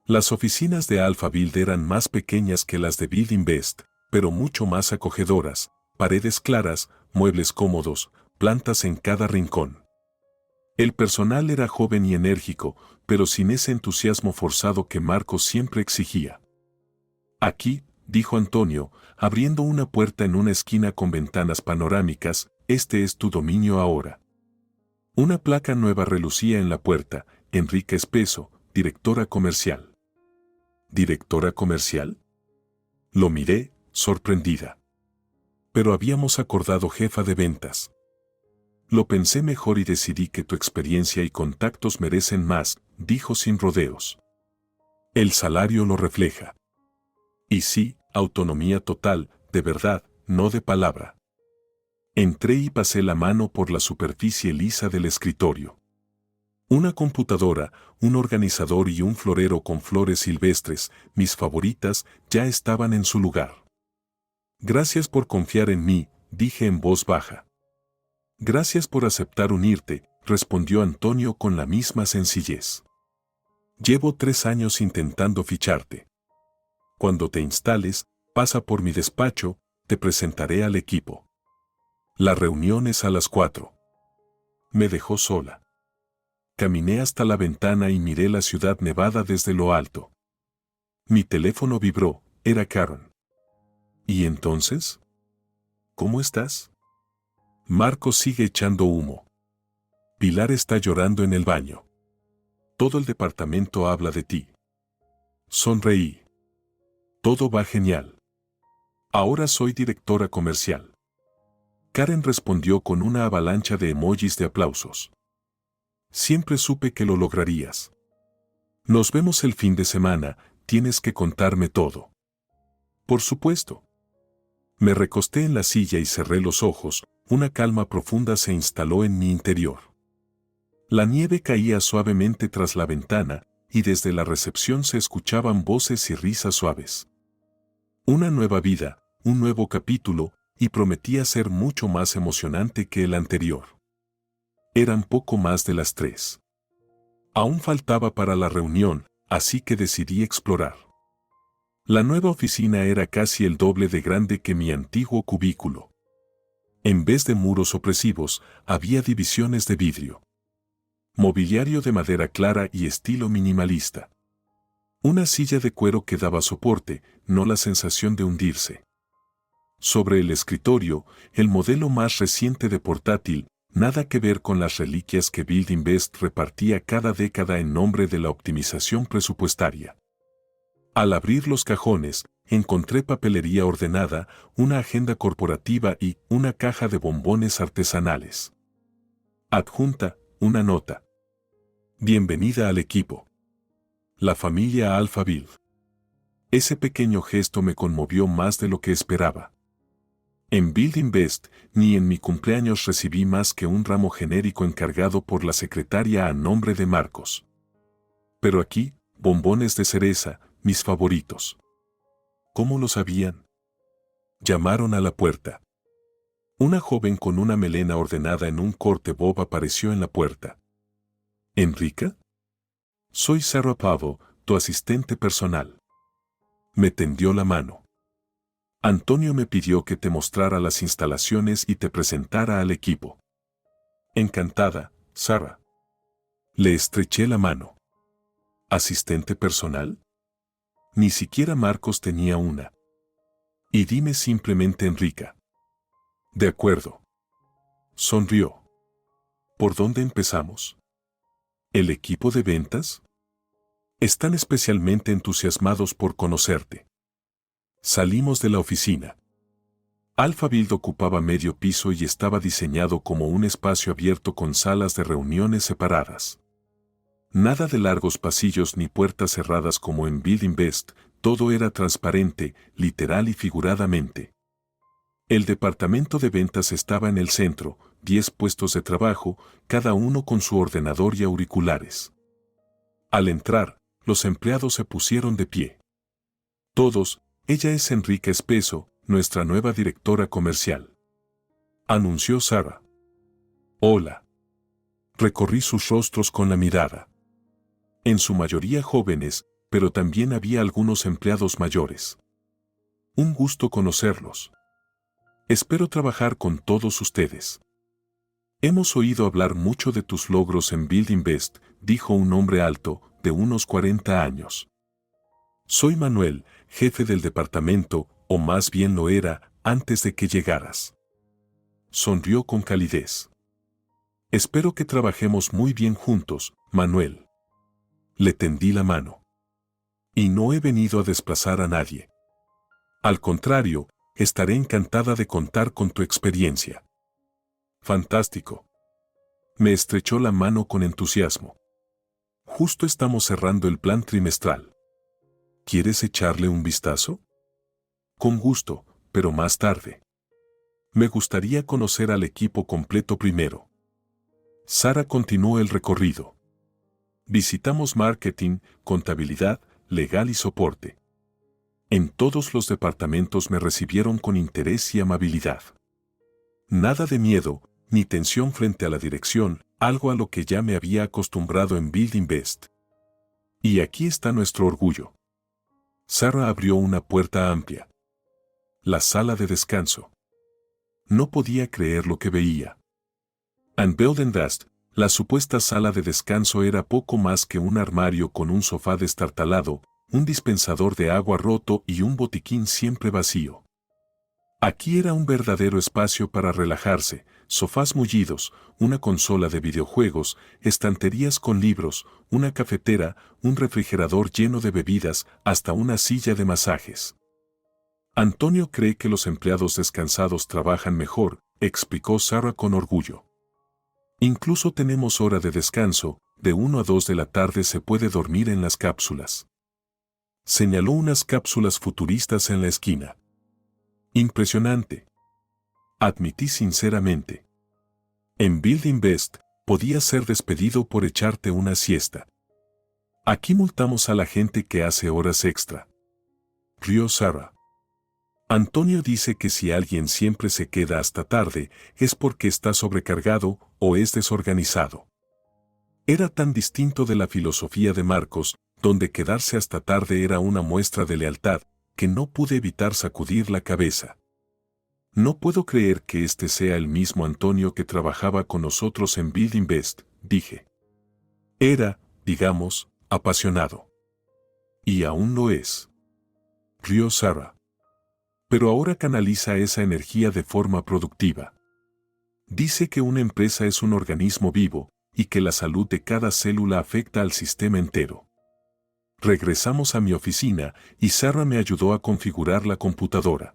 Las oficinas de Alphabuild eran más pequeñas que las de Buildinvest, pero mucho más acogedoras, paredes claras, muebles cómodos, plantas en cada rincón. El personal era joven y enérgico, pero sin ese entusiasmo forzado que Marcos siempre exigía. Aquí, dijo Antonio, abriendo una puerta en una esquina con ventanas panorámicas, este es tu dominio ahora. Una placa nueva relucía en la puerta, Enrique Espeso, directora comercial. ¿Directora comercial? Lo miré, sorprendida. Pero habíamos acordado jefa de ventas. Lo pensé mejor y decidí que tu experiencia y contactos merecen más, dijo sin rodeos. El salario lo refleja. Y sí, autonomía total, de verdad, no de palabra. Entré y pasé la mano por la superficie lisa del escritorio. Una computadora, un organizador y un florero con flores silvestres, mis favoritas, ya estaban en su lugar. Gracias por confiar en mí, dije en voz baja. Gracias por aceptar unirte, respondió Antonio con la misma sencillez. Llevo 3 años intentando ficharte. Cuando te instales, pasa por mi despacho, te presentaré al equipo. La reunión es a las 4. Me dejó sola. Caminé hasta la ventana y miré la ciudad nevada desde lo alto. Mi teléfono vibró, era Karen. ¿Y entonces? ¿Cómo estás? Marcos sigue echando humo. Pilar está llorando en el baño. Todo el departamento habla de ti. Sonreí. Todo va genial. Ahora soy directora comercial. Karen respondió con una avalancha de emojis de aplausos. Siempre supe que lo lograrías. Nos vemos el fin de semana, tienes que contarme todo. Por supuesto. Me recosté en la silla y cerré los ojos, una calma profunda se instaló en mi interior. La nieve caía suavemente tras la ventana, y desde la recepción se escuchaban voces y risas suaves. Una nueva vida, un nuevo capítulo, y prometía ser mucho más emocionante que el anterior. Eran poco más de las 3. Aún faltaba para la reunión, así que decidí explorar. La nueva oficina era casi el doble de grande que mi antiguo cubículo. En vez de muros opresivos, había divisiones de vidrio. Mobiliario de madera clara y estilo minimalista. Una silla de cuero que daba soporte, no la sensación de hundirse. Sobre el escritorio, el modelo más reciente de portátil, nada que ver con las reliquias que Buildinvest repartía cada década en nombre de la optimización presupuestaria. Al abrir los cajones, encontré papelería ordenada, una agenda corporativa y una caja de bombones artesanales. Adjunta, una nota. Bienvenida al equipo. La familia Alphaville. Ese pequeño gesto me conmovió más de lo que esperaba. En Buildinvest, ni en mi cumpleaños recibí más que un ramo genérico encargado por la secretaria a nombre de Marcos. Pero aquí, bombones de cereza, mis favoritos. ¿Cómo lo sabían? Llamaron a la puerta. Una joven con una melena ordenada en un corte bob apareció en la puerta. ¿Enrica? Soy Sarah Pavo, tu asistente personal. Me tendió la mano. Antonio me pidió que te mostrara las instalaciones y te presentara al equipo. Encantada, Sarah. Le estreché la mano. ¿Asistente personal? Ni siquiera Marcos tenía una. Y dime simplemente Enrica. De acuerdo. Sonrió. ¿Por dónde empezamos? ¿El equipo de ventas? Están especialmente entusiasmados por conocerte. Salimos de la oficina. Alphaville ocupaba medio piso y estaba diseñado como un espacio abierto con salas de reuniones separadas. Nada de largos pasillos ni puertas cerradas como en Buildinvest, todo era transparente, literal y figuradamente. El departamento de ventas estaba en el centro, 10 puestos de trabajo, cada uno con su ordenador y auriculares. Al entrar, los empleados se pusieron de pie. Todos, ella es Enrica Espeso, nuestra nueva directora comercial. Anunció Sarah. Hola. Recorrí sus rostros con la mirada. En su mayoría jóvenes, pero también había algunos empleados mayores. Un gusto conocerlos. Espero trabajar con todos ustedes. Hemos oído hablar mucho de tus logros en Buildinvest, dijo un hombre alto, de unos 40 años. Soy Manuel, jefe del departamento, o más bien lo era, antes de que llegaras. Sonrió con calidez. Espero que trabajemos muy bien juntos, Manuel. Le tendí la mano. Y no he venido a desplazar a nadie. Al contrario, estaré encantada de contar con tu experiencia. Fantástico. Me estrechó la mano con entusiasmo. Justo estamos cerrando el plan trimestral. ¿Quieres echarle un vistazo? Con gusto, pero más tarde. Me gustaría conocer al equipo completo primero. Sara continuó el recorrido. Visitamos marketing, contabilidad, legal y soporte. En todos los departamentos me recibieron con interés y amabilidad. Nada de miedo, ni tensión frente a la dirección, algo a lo que ya me había acostumbrado en Buildinvest. Y aquí está nuestro orgullo. Sarah abrió una puerta amplia. La sala de descanso. No podía creer lo que veía. En Buildinvest, la supuesta sala de descanso era poco más que un armario con un sofá destartalado, un dispensador de agua roto y un botiquín siempre vacío. Aquí era un verdadero espacio para relajarse, sofás mullidos, una consola de videojuegos, estanterías con libros, una cafetera, un refrigerador lleno de bebidas, hasta una silla de masajes. Antonio cree que los empleados descansados trabajan mejor, explicó Sarah con orgullo. Incluso tenemos hora de descanso, de 1 a 2 de la tarde se puede dormir en las cápsulas. Señaló unas cápsulas futuristas en la esquina. Impresionante. Admití sinceramente. En Building Best, podías ser despedido por echarte una siesta. Aquí multamos a la gente que hace horas extra. Rió Sarah. Antonio dice que si alguien siempre se queda hasta tarde es porque está sobrecargado o es desorganizado. Era tan distinto de la filosofía de Marcos, donde quedarse hasta tarde era una muestra de lealtad, que no pude evitar sacudir la cabeza. No puedo creer que este sea el mismo Antonio que trabajaba con nosotros en Building Best, dije. Era, digamos, apasionado. Y aún lo es. Rió Sarah. Pero ahora canaliza esa energía de forma productiva. Dice que una empresa es un organismo vivo y que la salud de cada célula afecta al sistema entero. Regresamos a mi oficina y Sarah me ayudó a configurar la computadora.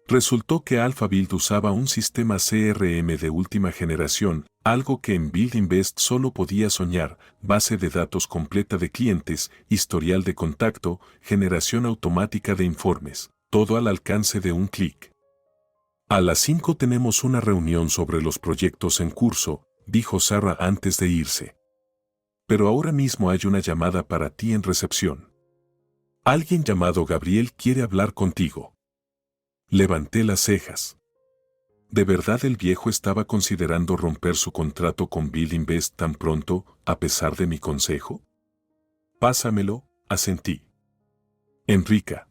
Resultó que Alphabuild usaba un sistema CRM de última generación, algo que en Building Best solo podía soñar: base de datos completa de clientes, historial de contacto, generación automática de informes, todo al alcance de un clic. A las 5 tenemos una reunión sobre los proyectos en curso, dijo Sarah antes de irse. Pero ahora mismo hay una llamada para ti en recepción. Alguien llamado Gabriel quiere hablar contigo. Levanté las cejas. ¿De verdad el viejo estaba considerando romper su contrato con Building Best tan pronto, a pesar de mi consejo? Pásamelo, asentí. Enrica.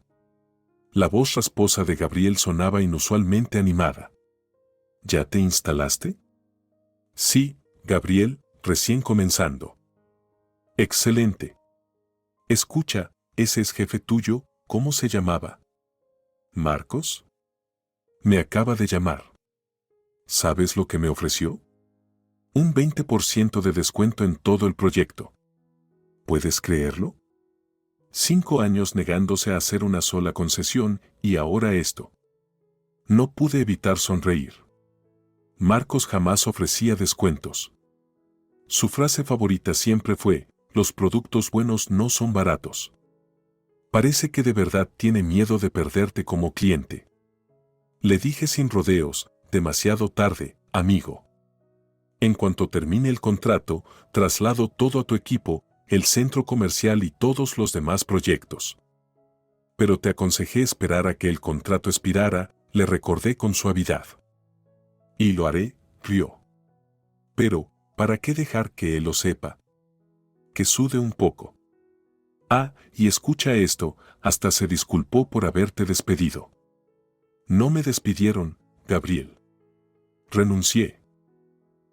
La voz rasposa de Gabriel sonaba inusualmente animada. ¿Ya te instalaste? Sí, Gabriel, recién comenzando. Excelente. Escucha, ese es jefe tuyo, ¿cómo se llamaba? ¿Marcos? Me acaba de llamar. ¿Sabes lo que me ofreció? Un 20% de descuento en todo el proyecto. ¿Puedes creerlo? 5 años negándose a hacer una sola concesión y ahora esto. No pude evitar sonreír. Marcos jamás ofrecía descuentos. Su frase favorita siempre fue: los productos buenos no son baratos. Parece que de verdad tiene miedo de perderte como cliente. Le dije sin rodeos: demasiado tarde, amigo. En cuanto termine el contrato, traslado todo a tu equipo, el centro comercial y todos los demás proyectos. Pero te aconsejé esperar a que el contrato expirara, le recordé con suavidad. Y lo haré, rió. Pero, ¿para qué dejar que él lo sepa? Que sude un poco. Ah, y escucha esto, hasta se disculpó por haberte despedido. No me despidieron, Gabriel. Renuncié.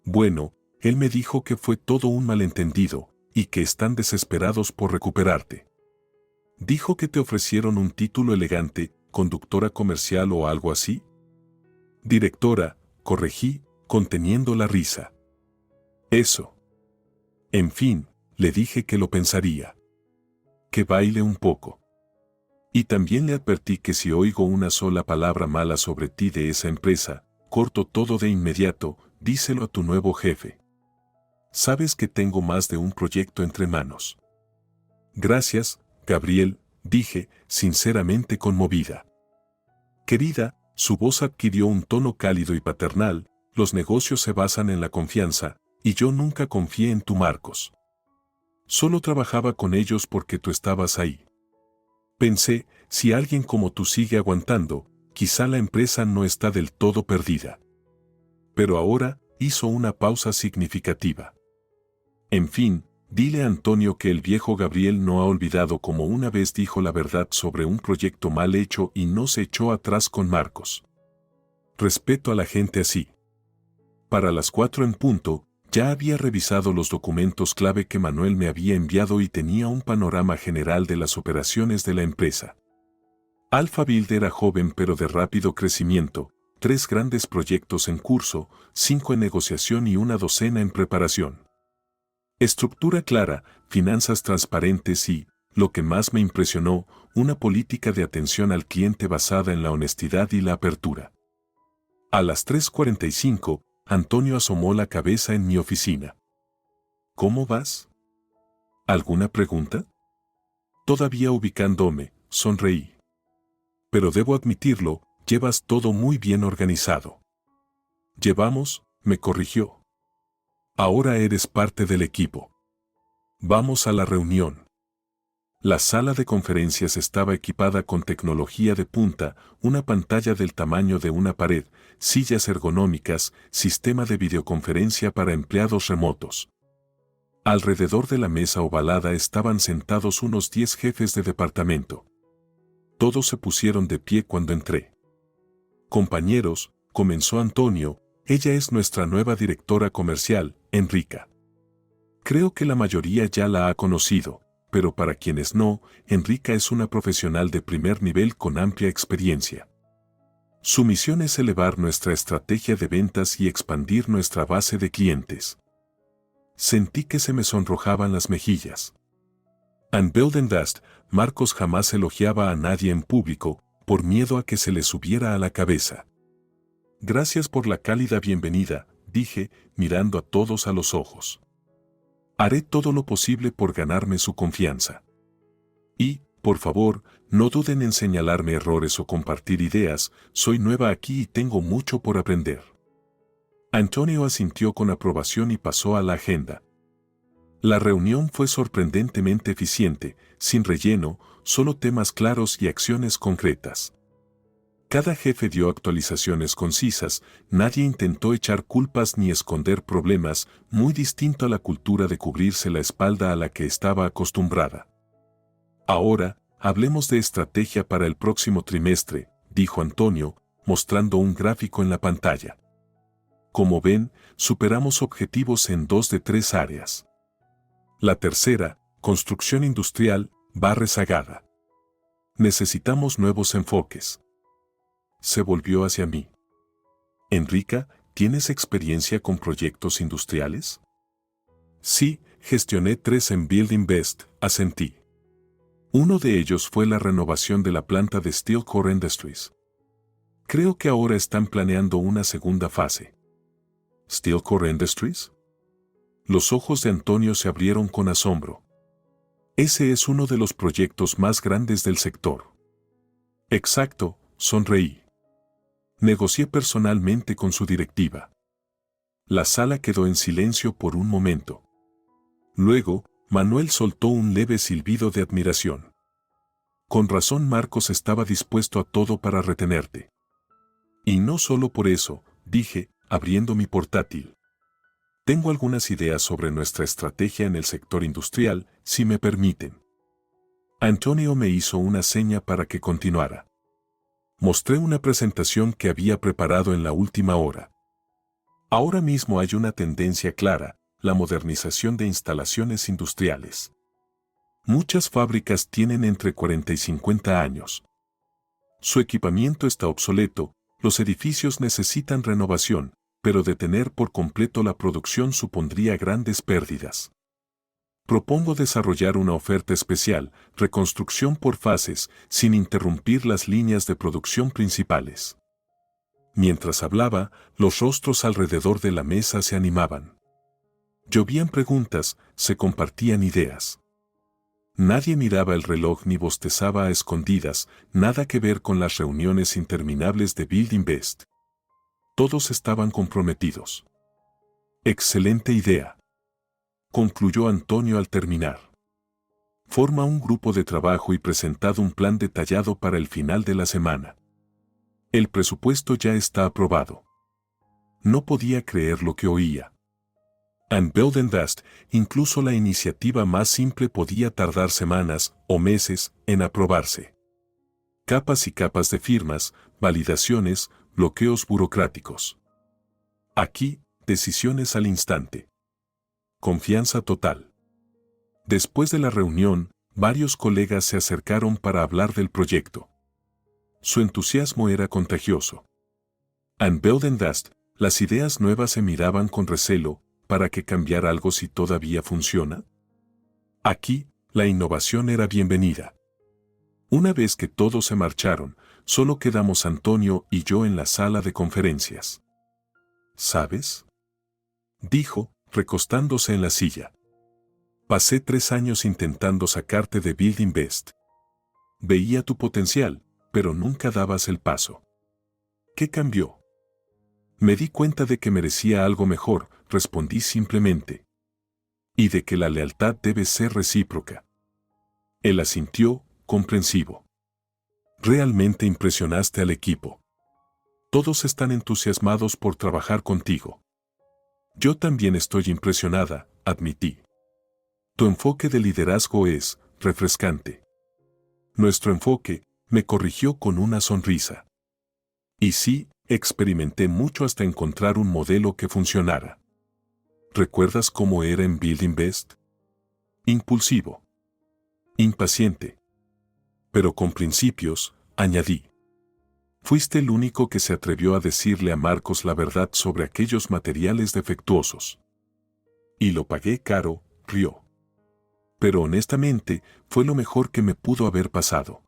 Bueno, él me dijo que fue todo un malentendido, y que están desesperados por recuperarte. Dijo que te ofrecieron un título elegante, conductora comercial o algo así. Directora, corregí, conteniendo la risa. Eso. En fin, le dije que lo pensaría. Que baile un poco. Y también le advertí que si oigo una sola palabra mala sobre ti de esa empresa, corto todo de inmediato, díselo a tu nuevo jefe. Sabes que tengo más de un proyecto entre manos. Gracias, Gabriel, dije, sinceramente conmovida. Querida, su voz adquirió un tono cálido y paternal: los negocios se basan en la confianza, y yo nunca confié en tu Marcos. Solo trabajaba con ellos porque tú estabas ahí. Pensé, si alguien como tú sigue aguantando, quizá la empresa no está del todo perdida. Pero ahora, hizo una pausa significativa. En fin, dile a Antonio que el viejo Gabriel no ha olvidado cómo una vez dijo la verdad sobre un proyecto mal hecho y no se echó atrás con Marcos. Respeto a la gente así. Para las 4 en punto, ya había revisado los documentos clave que Manuel me había enviado y tenía un panorama general de las operaciones de la empresa. Alphabuild era joven pero de rápido crecimiento, 3 grandes proyectos en curso, 5 en negociación y una docena en preparación. Estructura clara, finanzas transparentes y, lo que más me impresionó, una política de atención al cliente basada en la honestidad y la apertura. A las 3:45, Antonio asomó la cabeza en mi oficina. ¿Cómo vas? ¿Alguna pregunta? todavía ubicándome, sonreí. Pero debo admitirlo, llevas todo muy bien organizado. Llevamos, me corrigió. Ahora eres parte del equipo. Vamos a la reunión. La sala de conferencias estaba equipada con tecnología de punta, una pantalla del tamaño de una pared, sillas ergonómicas, sistema de videoconferencia para empleados remotos. Alrededor de la mesa ovalada estaban sentados unos 10 jefes de departamento. Todos se pusieron de pie cuando entré. Compañeros, comenzó Antonio, ella es nuestra nueva directora comercial, Enrica. Creo que la mayoría ya la ha conocido, pero para quienes no, Enrica es una profesional de primer nivel con amplia experiencia. Su misión es elevar nuestra estrategia de ventas y expandir nuestra base de clientes. Sentí que se me sonrojaban las mejillas. En Beldenvest, Marcos jamás elogiaba a nadie en público, por miedo a que se le subiera a la cabeza. Gracias por la cálida bienvenida, dije, mirando a todos a los ojos. Haré todo lo posible por ganarme su confianza. Y, por favor, no duden en señalarme errores o compartir ideas, soy nueva aquí y tengo mucho por aprender. Antonio asintió con aprobación y pasó a la agenda. La reunión fue sorprendentemente eficiente, sin relleno, solo temas claros y acciones concretas. Cada jefe dio actualizaciones concisas, nadie intentó echar culpas ni esconder problemas, muy distinto a la cultura de cubrirse la espalda a la que estaba acostumbrada. Ahora, hablemos de estrategia para el próximo trimestre, dijo Antonio, mostrando un gráfico en la pantalla. Como ven, superamos objetivos en 2 de 3 áreas. La tercera, construcción industrial, va rezagada. Necesitamos nuevos enfoques. Se volvió hacia mí. Enrica, ¿tienes experiencia con proyectos industriales? Sí, gestioné 3 en Buildinvest, asentí. Uno de ellos fue la renovación de la planta de Steel Core Industries. Creo que ahora están planeando una segunda fase. ¿Steel Core Industries? Los ojos de Antonio se abrieron con asombro. Ese es uno de los proyectos más grandes del sector. Exacto, sonreí. Negocié personalmente con su directiva. La sala quedó en silencio por un momento. Luego, Manuel soltó un leve silbido de admiración. Con razón Marcos estaba dispuesto a todo para retenerte. Y no solo por eso, dije, abriendo mi portátil. Tengo algunas ideas sobre nuestra estrategia en el sector industrial, si me permiten. Antonio me hizo una seña para que continuara. Mostré una presentación que había preparado en la última hora. Ahora mismo hay una tendencia clara, la modernización de instalaciones industriales. Muchas fábricas tienen entre 40 y 50 años. Su equipamiento está obsoleto, los edificios necesitan renovación, pero detener por completo la producción supondría grandes pérdidas. Propongo desarrollar una oferta especial, reconstrucción por fases, sin interrumpir las líneas de producción principales. Mientras hablaba, los rostros alrededor de la mesa se animaban. Llovían preguntas, se compartían ideas. Nadie miraba el reloj ni bostezaba a escondidas, nada que ver con las reuniones interminables de Buildinvest. Todos estaban comprometidos. Excelente idea, concluyó Antonio al terminar. Forma un grupo de trabajo y presentad un plan detallado para el final de la semana. El presupuesto ya está aprobado. No podía creer lo que oía. En Beldenvest, incluso la iniciativa más simple podía tardar semanas o meses en aprobarse. Capas y capas de firmas, validaciones, bloqueos burocráticos. Aquí, decisiones al instante. Confianza total. Después de la reunión, varios colegas se acercaron para hablar del proyecto. Su entusiasmo era contagioso. En Beldenvest, las ideas nuevas se miraban con recelo, ¿para qué cambiar algo si todavía funciona? Aquí, la innovación era bienvenida. Una vez que todos se marcharon, solo quedamos Antonio y yo en la sala de conferencias. ¿Sabes?, dijo, recostándose en la silla. Pasé 3 años intentando sacarte de Building Best. Veía tu potencial, pero nunca dabas el paso. ¿Qué cambió? Me di cuenta de que merecía algo mejor, respondí simplemente. Y de que la lealtad debe ser recíproca. Él asintió, comprensivo. Realmente impresionaste al equipo. Todos están entusiasmados por trabajar contigo. Yo también estoy impresionada, admití. Tu enfoque de liderazgo es refrescante. Nuestro enfoque, me corrigió con una sonrisa. Y sí, experimenté mucho hasta encontrar un modelo que funcionara. ¿Recuerdas cómo era en Building Best? Impulsivo. Impaciente. Pero con principios, añadí. Fuiste el único que se atrevió a decirle a Marcos la verdad sobre aquellos materiales defectuosos. Y lo pagué caro, rió. Pero honestamente, fue lo mejor que me pudo haber pasado.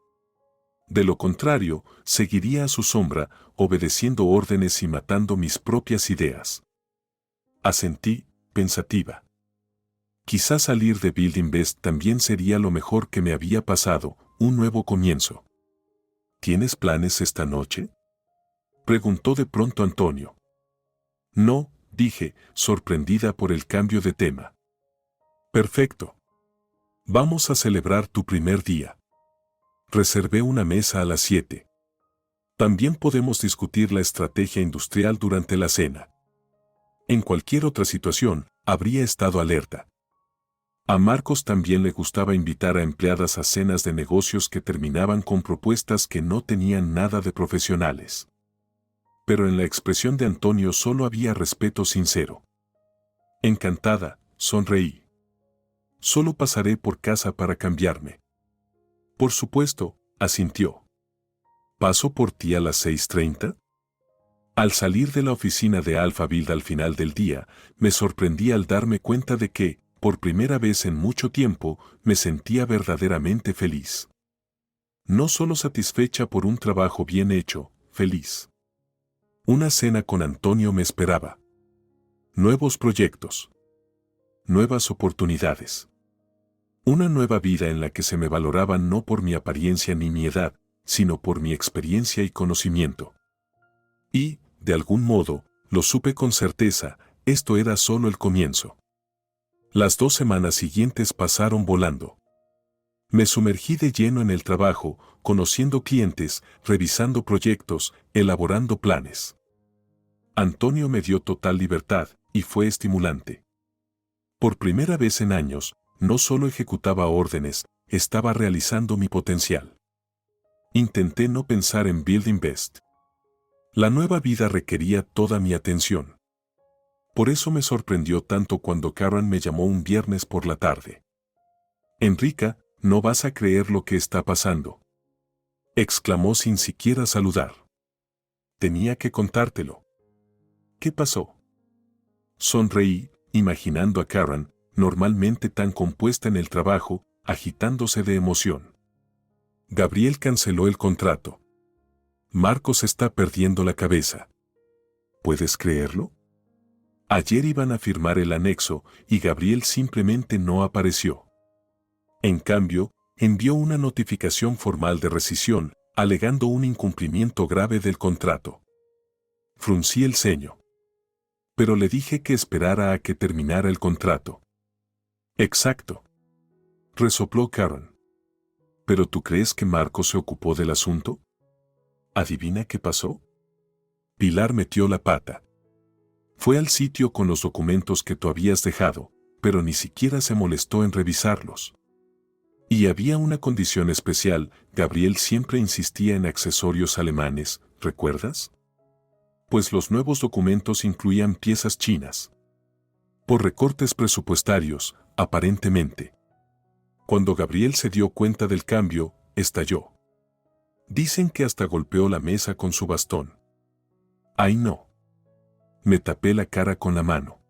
De lo contrario, seguiría a su sombra, obedeciendo órdenes y matando mis propias ideas. Asentí, pensativa. Quizás salir de Building Best también sería lo mejor que me había pasado, un nuevo comienzo. ¿Tienes planes esta noche? Preguntó de pronto Antonio. No, dije, sorprendida por el cambio de tema. Perfecto. Vamos a celebrar tu primer día. Reservé una mesa a las 7. También podemos discutir la estrategia industrial durante la cena. En cualquier otra situación, habría estado alerta. A Marcos también le gustaba invitar a empleadas a cenas de negocios que terminaban con propuestas que no tenían nada de profesionales. Pero en la expresión de Antonio solo había respeto sincero. Encantada, sonreí. Solo pasaré por casa para cambiarme. Por supuesto, asintió. ¿Paso por ti a las 6:30? Al salir de la oficina de Alphaville al final del día, me sorprendí al darme cuenta de que, por primera vez en mucho tiempo, me sentía verdaderamente feliz. No solo satisfecha por un trabajo bien hecho, feliz. Una cena con Antonio me esperaba. Nuevos proyectos. Nuevas oportunidades. Una nueva vida en la que se me valoraba no por mi apariencia ni mi edad, sino por mi experiencia y conocimiento. Y, de algún modo, lo supe con certeza, esto era solo el comienzo. Las 2 semanas siguientes pasaron volando. Me sumergí de lleno en el trabajo, conociendo clientes, revisando proyectos, elaborando planes. Antonio me dio total libertad, y fue estimulante. Por primera vez en años, no solo ejecutaba órdenes, estaba realizando mi potencial. Intenté no pensar en Building Best. La nueva vida requería toda mi atención. Por eso me sorprendió tanto cuando Karen me llamó un viernes por la tarde. Enrica, no vas a creer lo que está pasando. Exclamó sin siquiera saludar. Tenía que contártelo. ¿Qué pasó? Sonreí, imaginando a Karen, normalmente tan compuesta en el trabajo, agitándose de emoción. Gabriel canceló el contrato. Marcos está perdiendo la cabeza. ¿Puedes creerlo? Ayer iban a firmar el anexo y Gabriel simplemente no apareció. En cambio, envió una notificación formal de rescisión, alegando un incumplimiento grave del contrato. Fruncí el ceño. Pero le dije que esperara a que terminara el contrato. Exacto. Resopló Karen. ¿Pero tú crees que Marcos se ocupó del asunto? ¿Adivina qué pasó? Pilar metió la pata. Fue al sitio con los documentos que tú habías dejado, pero ni siquiera se molestó en revisarlos. Y había una condición especial, Gabriel siempre insistía en accesorios alemanes, ¿recuerdas? Pues los nuevos documentos incluían piezas chinas. Por recortes presupuestarios, aparentemente. Cuando Gabriel se dio cuenta del cambio, estalló. Dicen que hasta golpeó la mesa con su bastón. ¡Ay no! Me tapé la cara con la mano.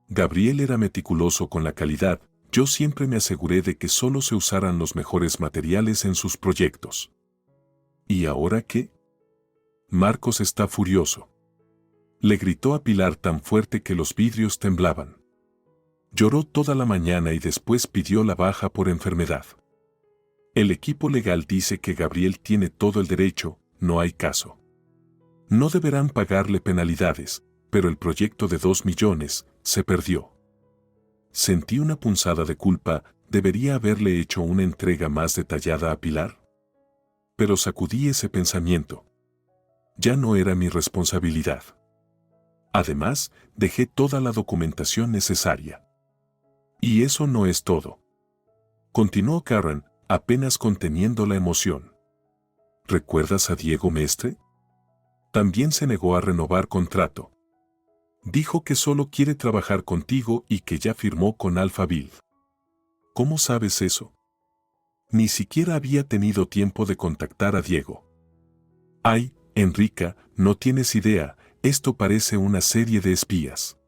Gabriel era meticuloso con la calidad, yo siempre me aseguré de que solo se usaran los mejores materiales en sus proyectos. ¿Y ahora qué? Marcos está furioso. Le gritó a Pilar tan fuerte que los vidrios temblaban. Lloró toda la mañana y después pidió la baja por enfermedad. El equipo legal dice que Gabriel tiene todo el derecho, no hay caso. No deberán pagarle penalidades, pero el proyecto de 2 millones se perdió. Sentí una punzada de culpa, ¿debería haberle hecho una entrega más detallada a Pilar? Pero sacudí ese pensamiento. Ya no era mi responsabilidad. Además, dejé toda la documentación necesaria. Y eso no es todo. Continuó Karen, apenas conteniendo la emoción. ¿Recuerdas a Diego Mestre? También se negó a renovar contrato. Dijo que solo quiere trabajar contigo y que ya firmó con Alphaville. ¿Cómo sabes eso? Ni siquiera había tenido tiempo de contactar a Diego. Ay, Enrica, no tienes idea, esto parece una serie de espías.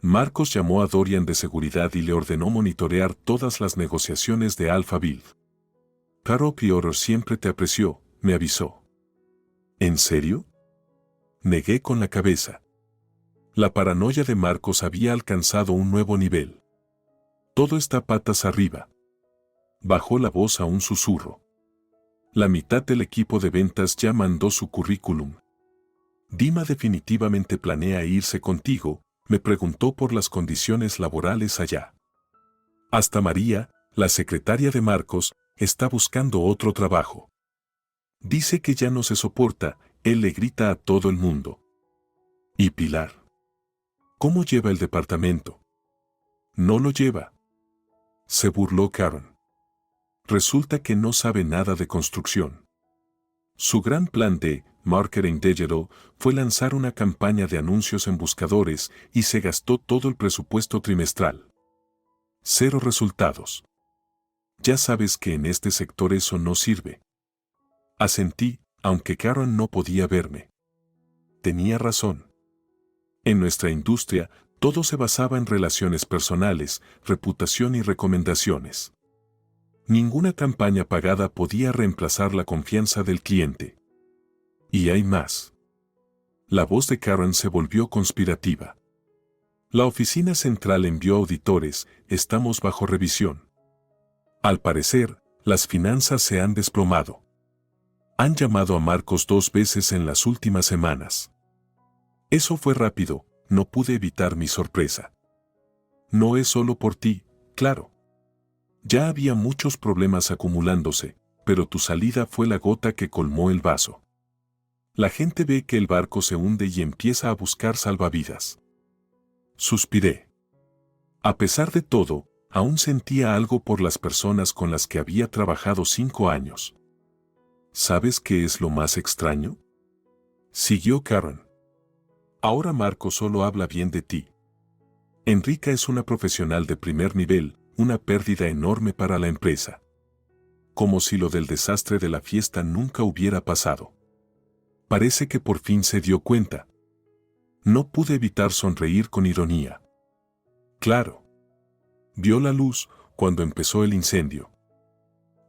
Marcos llamó a Dorian de seguridad y le ordenó monitorear todas las negociaciones de Alphaville. Caro Prior siempre te apreció, me avisó. ¿En serio? Negué con la cabeza. La paranoia de Marcos había alcanzado un nuevo nivel. Todo está patas arriba. Bajó la voz a un susurro. La mitad del equipo de ventas ya mandó su currículum. Dima definitivamente planea irse contigo, me preguntó por las condiciones laborales allá. Hasta María, la secretaria de Marcos, está buscando otro trabajo. Dice que ya no se soporta, él le grita a todo el mundo. ¿Y Pilar? ¿Cómo lleva el departamento? No lo lleva. Se burló Karen. Resulta que no sabe nada de construcción. Su gran plan de marketing digital fue lanzar una campaña de anuncios en buscadores y se gastó todo el presupuesto trimestral. 0 resultados. Ya sabes que en este sector eso no sirve. Asentí, aunque Karen no podía verme. Tenía razón. En nuestra industria, todo se basaba en relaciones personales, reputación y recomendaciones. Ninguna campaña pagada podía reemplazar la confianza del cliente. Y hay más. La voz de Karen se volvió conspirativa. La oficina central envió auditores, estamos bajo revisión. Al parecer, las finanzas se han desplomado. Han llamado a Marcos 2 veces en las últimas semanas. Eso fue rápido, no pude evitar mi sorpresa. No es solo por ti, claro. Ya había muchos problemas acumulándose, pero tu salida fue la gota que colmó el vaso. La gente ve que el barco se hunde y empieza a buscar salvavidas. Suspiré. A pesar de todo, aún sentía algo por las personas con las que había trabajado 5 años. ¿Sabes qué es lo más extraño? Siguió Karen. Ahora Marco solo habla bien de ti. Enrica es una profesional de primer nivel, una pérdida enorme para la empresa. Como si lo del desastre de la fiesta nunca hubiera pasado. Parece que por fin se dio cuenta. No pude evitar sonreír con ironía. Claro. Vio la luz cuando empezó el incendio.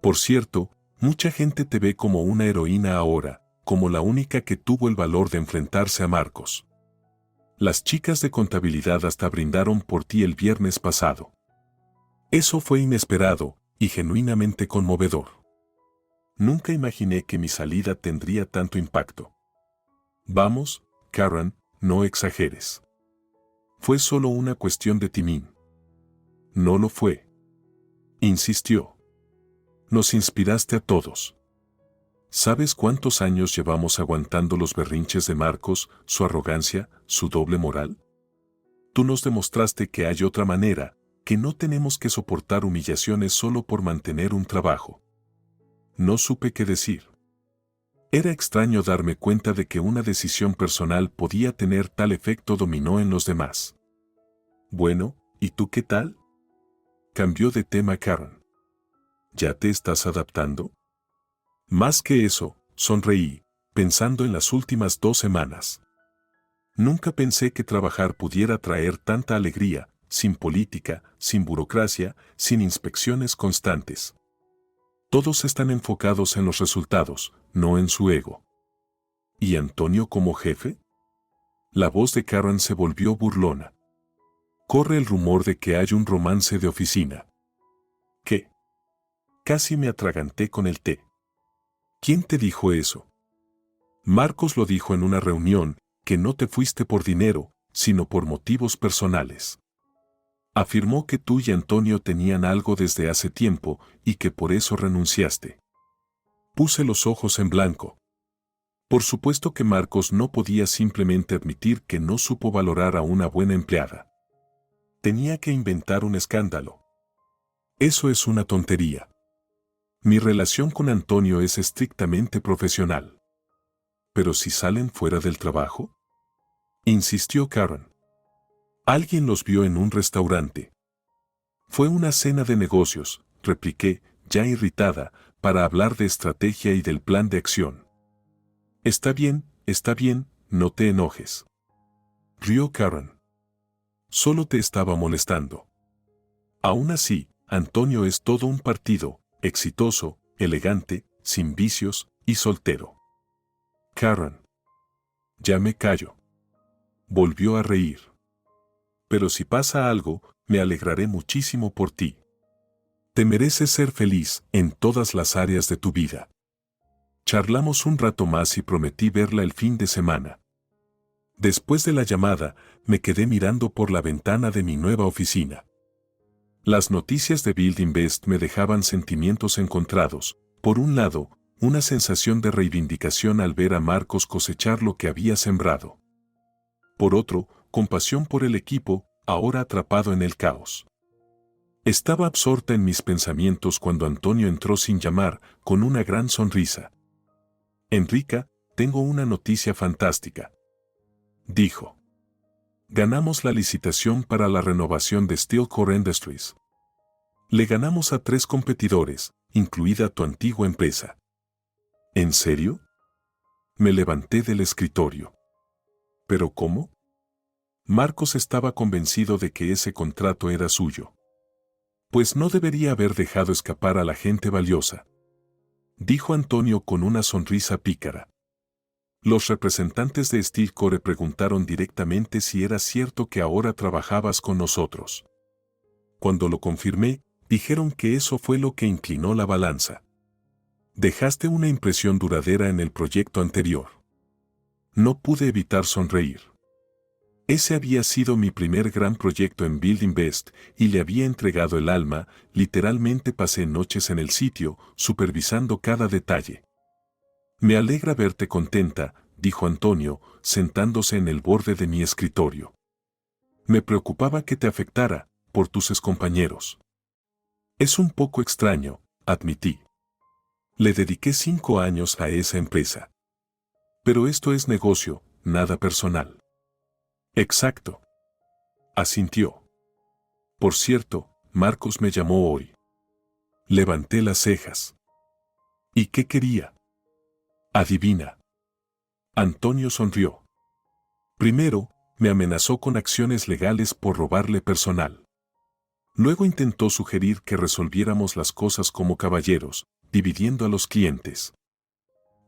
Por cierto, mucha gente te ve como una heroína ahora, como la única que tuvo el valor de enfrentarse a Marcos. Las chicas de contabilidad hasta brindaron por ti el viernes pasado. Eso fue inesperado y genuinamente conmovedor. Nunca imaginé que mi salida tendría tanto impacto. Vamos, Karen, no exageres. Fue solo una cuestión de timing. No lo fue. Insistió. Nos inspiraste a todos. ¿Sabes cuántos años llevamos aguantando los berrinches de Marcos, su arrogancia, su doble moral? Tú nos demostraste que hay otra manera, que no tenemos que soportar humillaciones solo por mantener un trabajo. No supe qué decir. Era extraño darme cuenta de que una decisión personal podía tener tal efecto dominó en los demás. Bueno, ¿y tú qué tal? Cambió de tema Karen. ¿Ya te estás adaptando? Más que eso, sonreí, pensando en las últimas 2 semanas. Nunca pensé que trabajar pudiera traer tanta alegría, sin política, sin burocracia, sin inspecciones constantes. Todos están enfocados en los resultados, no en su ego. ¿Y Antonio como jefe? La voz de Karen se volvió burlona. Corre el rumor de que hay un romance de oficina. ¿Qué? Casi me atraganté con el té. ¿Quién te dijo eso? Marcos lo dijo en una reunión, que no te fuiste por dinero, sino por motivos personales. Afirmó que tú y Antonio tenían algo desde hace tiempo y que por eso renunciaste. Puse los ojos en blanco. Por supuesto que Marcos no podía simplemente admitir que no supo valorar a una buena empleada. Tenía que inventar un escándalo. Eso es una tontería. Mi relación con Antonio es estrictamente profesional. ¿Pero si salen fuera del trabajo? Insistió Karen. Alguien los vio en un restaurante. Fue una cena de negocios, repliqué, ya irritada, para hablar de estrategia y del plan de acción. Está bien, no te enojes. Rió Karen. Solo te estaba molestando. Aún así, Antonio es todo un partido, exitoso, elegante, sin vicios y soltero. Karen. Ya me callo. Volvió a reír. Pero si pasa algo, me alegraré muchísimo por ti. Te mereces ser feliz en todas las áreas de tu vida. Charlamos un rato más y prometí verla el fin de semana. Después de la llamada, me quedé mirando por la ventana de mi nueva oficina. Las noticias de Buildinvest me dejaban sentimientos encontrados. Por un lado, una sensación de reivindicación al ver a Marcos cosechar lo que había sembrado. Por otro, compasión por el equipo, ahora atrapado en el caos. Estaba absorta en mis pensamientos cuando Antonio entró sin llamar, con una gran sonrisa. Enrica, tengo una noticia fantástica. Dijo. Ganamos la licitación para la renovación de Steelcore Industries. Le ganamos a 3 competidores, incluida tu antigua empresa. ¿En serio? Me levanté del escritorio. ¿Pero cómo? Marcos estaba convencido de que ese contrato era suyo. Pues no debería haber dejado escapar a la gente valiosa. Dijo Antonio con una sonrisa pícara. Los representantes de Steelcore preguntaron directamente si era cierto que ahora trabajabas con nosotros. Cuando lo confirmé, dijeron que eso fue lo que inclinó la balanza. Dejaste una impresión duradera en el proyecto anterior. No pude evitar sonreír. Ese había sido mi primer gran proyecto en Buildinvest y le había entregado el alma, literalmente pasé noches en el sitio, supervisando cada detalle. Me alegra verte contenta, dijo Antonio, sentándose en el borde de mi escritorio. Me preocupaba que te afectara, por tus excompañeros. Es un poco extraño, admití. Le dediqué 5 años a esa empresa. Pero esto es negocio, nada personal. Exacto. Asintió. Por cierto, Marcos me llamó hoy. Levanté las cejas. ¿Y qué quería? Adivina. Antonio sonrió. Primero, me amenazó con acciones legales por robarle personal. Luego intentó sugerir que resolviéramos las cosas como caballeros, dividiendo a los clientes.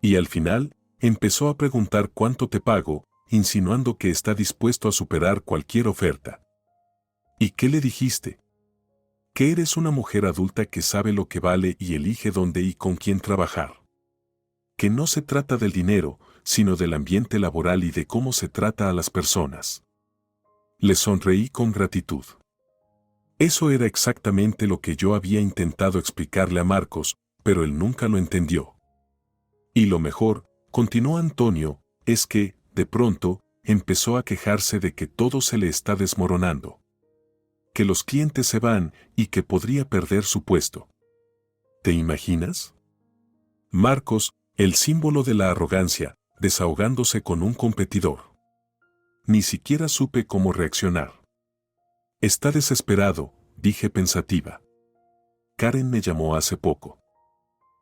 Y al final, empezó a preguntar cuánto te pago, insinuando que está dispuesto a superar cualquier oferta. ¿Y qué le dijiste? Que eres una mujer adulta que sabe lo que vale y elige dónde y con quién trabajar. Que no se trata del dinero, sino del ambiente laboral y de cómo se trata a las personas. Le sonreí con gratitud. Eso era exactamente lo que yo había intentado explicarle a Marcos, pero él nunca lo entendió. Y lo mejor, continuó Antonio, es que, de pronto, empezó a quejarse de que todo se le está desmoronando. Que los clientes se van y que podría perder su puesto. ¿Te imaginas? Marcos, el símbolo de la arrogancia, desahogándose con un competidor. Ni siquiera supe cómo reaccionar. Está desesperado, dije pensativa. Karen me llamó hace poco.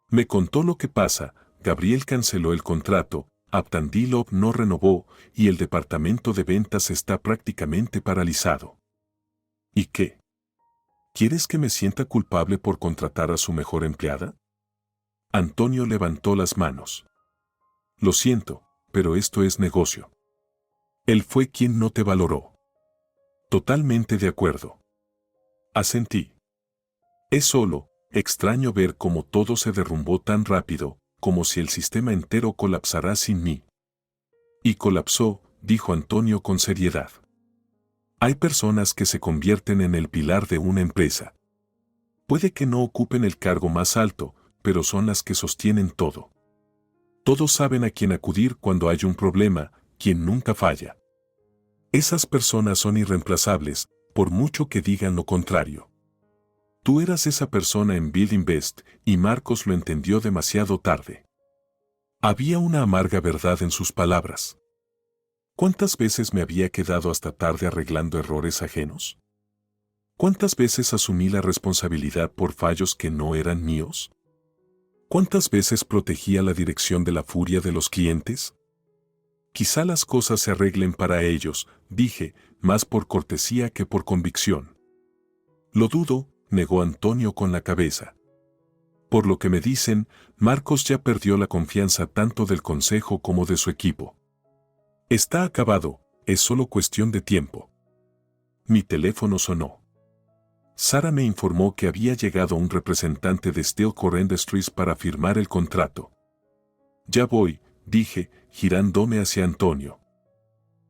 Me contó lo que pasa, Gabriel canceló el contrato, Aptandilov no renovó y el departamento de ventas está prácticamente paralizado. ¿Y qué? ¿Quieres que me sienta culpable por contratar a su mejor empleada? Antonio levantó las manos. Lo siento, pero esto es negocio. Él fue quien no te valoró. Totalmente de acuerdo. Asentí. Es solo extraño ver cómo todo se derrumbó tan rápido, como si el sistema entero colapsará sin mí. Y colapsó, dijo Antonio con seriedad. Hay personas que se convierten en el pilar de una empresa. Puede que no ocupen el cargo más alto, pero son las que sostienen todo. Todos saben a quién acudir cuando hay un problema, quien nunca falla. Esas personas son irreemplazables, por mucho que digan lo contrario. Tú eras esa persona en Buildinvest y Marcos lo entendió demasiado tarde. Había una amarga verdad en sus palabras. ¿Cuántas veces me había quedado hasta tarde arreglando errores ajenos? ¿Cuántas veces asumí la responsabilidad por fallos que no eran míos? ¿Cuántas veces protegía la dirección de la furia de los clientes? Quizá las cosas se arreglen para ellos, dije, más por cortesía que por convicción. Lo dudo, negó Antonio con la cabeza. Por lo que me dicen, Marcos ya perdió la confianza tanto del consejo como de su equipo. Está acabado, es solo cuestión de tiempo. Mi teléfono sonó. Sara me informó que había llegado un representante de Steelcore Industries para firmar el contrato. Ya voy, dije, girándome hacia Antonio.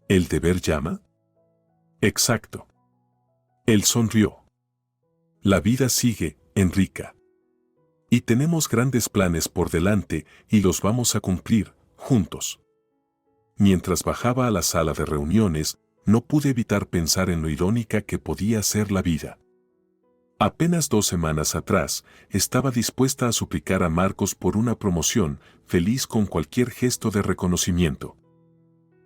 ¿El deber llama? Exacto. Él sonrió. La vida sigue, Enrica. Y tenemos grandes planes por delante y los vamos a cumplir, juntos. Mientras bajaba a la sala de reuniones, no pude evitar pensar en lo irónica que podía ser la vida. Apenas 2 semanas atrás, estaba dispuesta a suplicar a Marcos por una promoción, feliz con cualquier gesto de reconocimiento.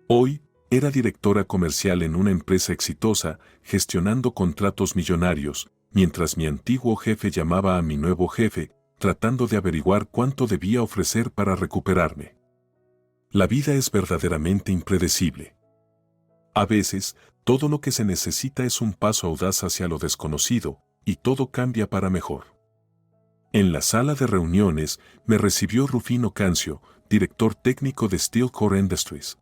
Hoy, era directora comercial en una empresa exitosa, gestionando contratos millonarios, mientras mi antiguo jefe llamaba a mi nuevo jefe, tratando de averiguar cuánto debía ofrecer para recuperarme. La vida es verdaderamente impredecible. A veces, todo lo que se necesita es un paso audaz hacia lo desconocido, y todo cambia para mejor. En la sala de reuniones, me recibió Rufino Cancio, director técnico de Steelcore Industries.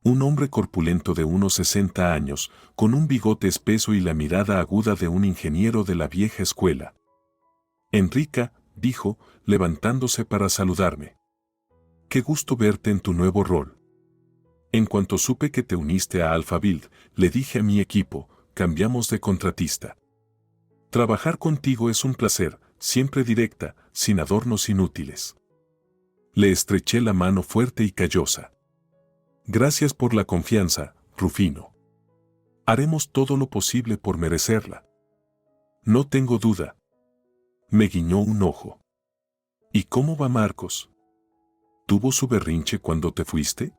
Un hombre corpulento de unos 60 años, con un bigote espeso y la mirada aguda de un ingeniero de la vieja escuela. Enrica, dijo, levantándose para saludarme. Qué gusto verte en tu nuevo rol. En cuanto supe que te uniste a Alphabuild, le dije a mi equipo, cambiamos de contratista. Trabajar contigo es un placer, siempre directa, sin adornos inútiles. Le estreché la mano fuerte y callosa. Gracias por la confianza, Rufino. Haremos todo lo posible por merecerla. No tengo duda. Me guiñó un ojo. ¿Y cómo va Marcos? ¿Tuvo su berrinche cuando te fuiste?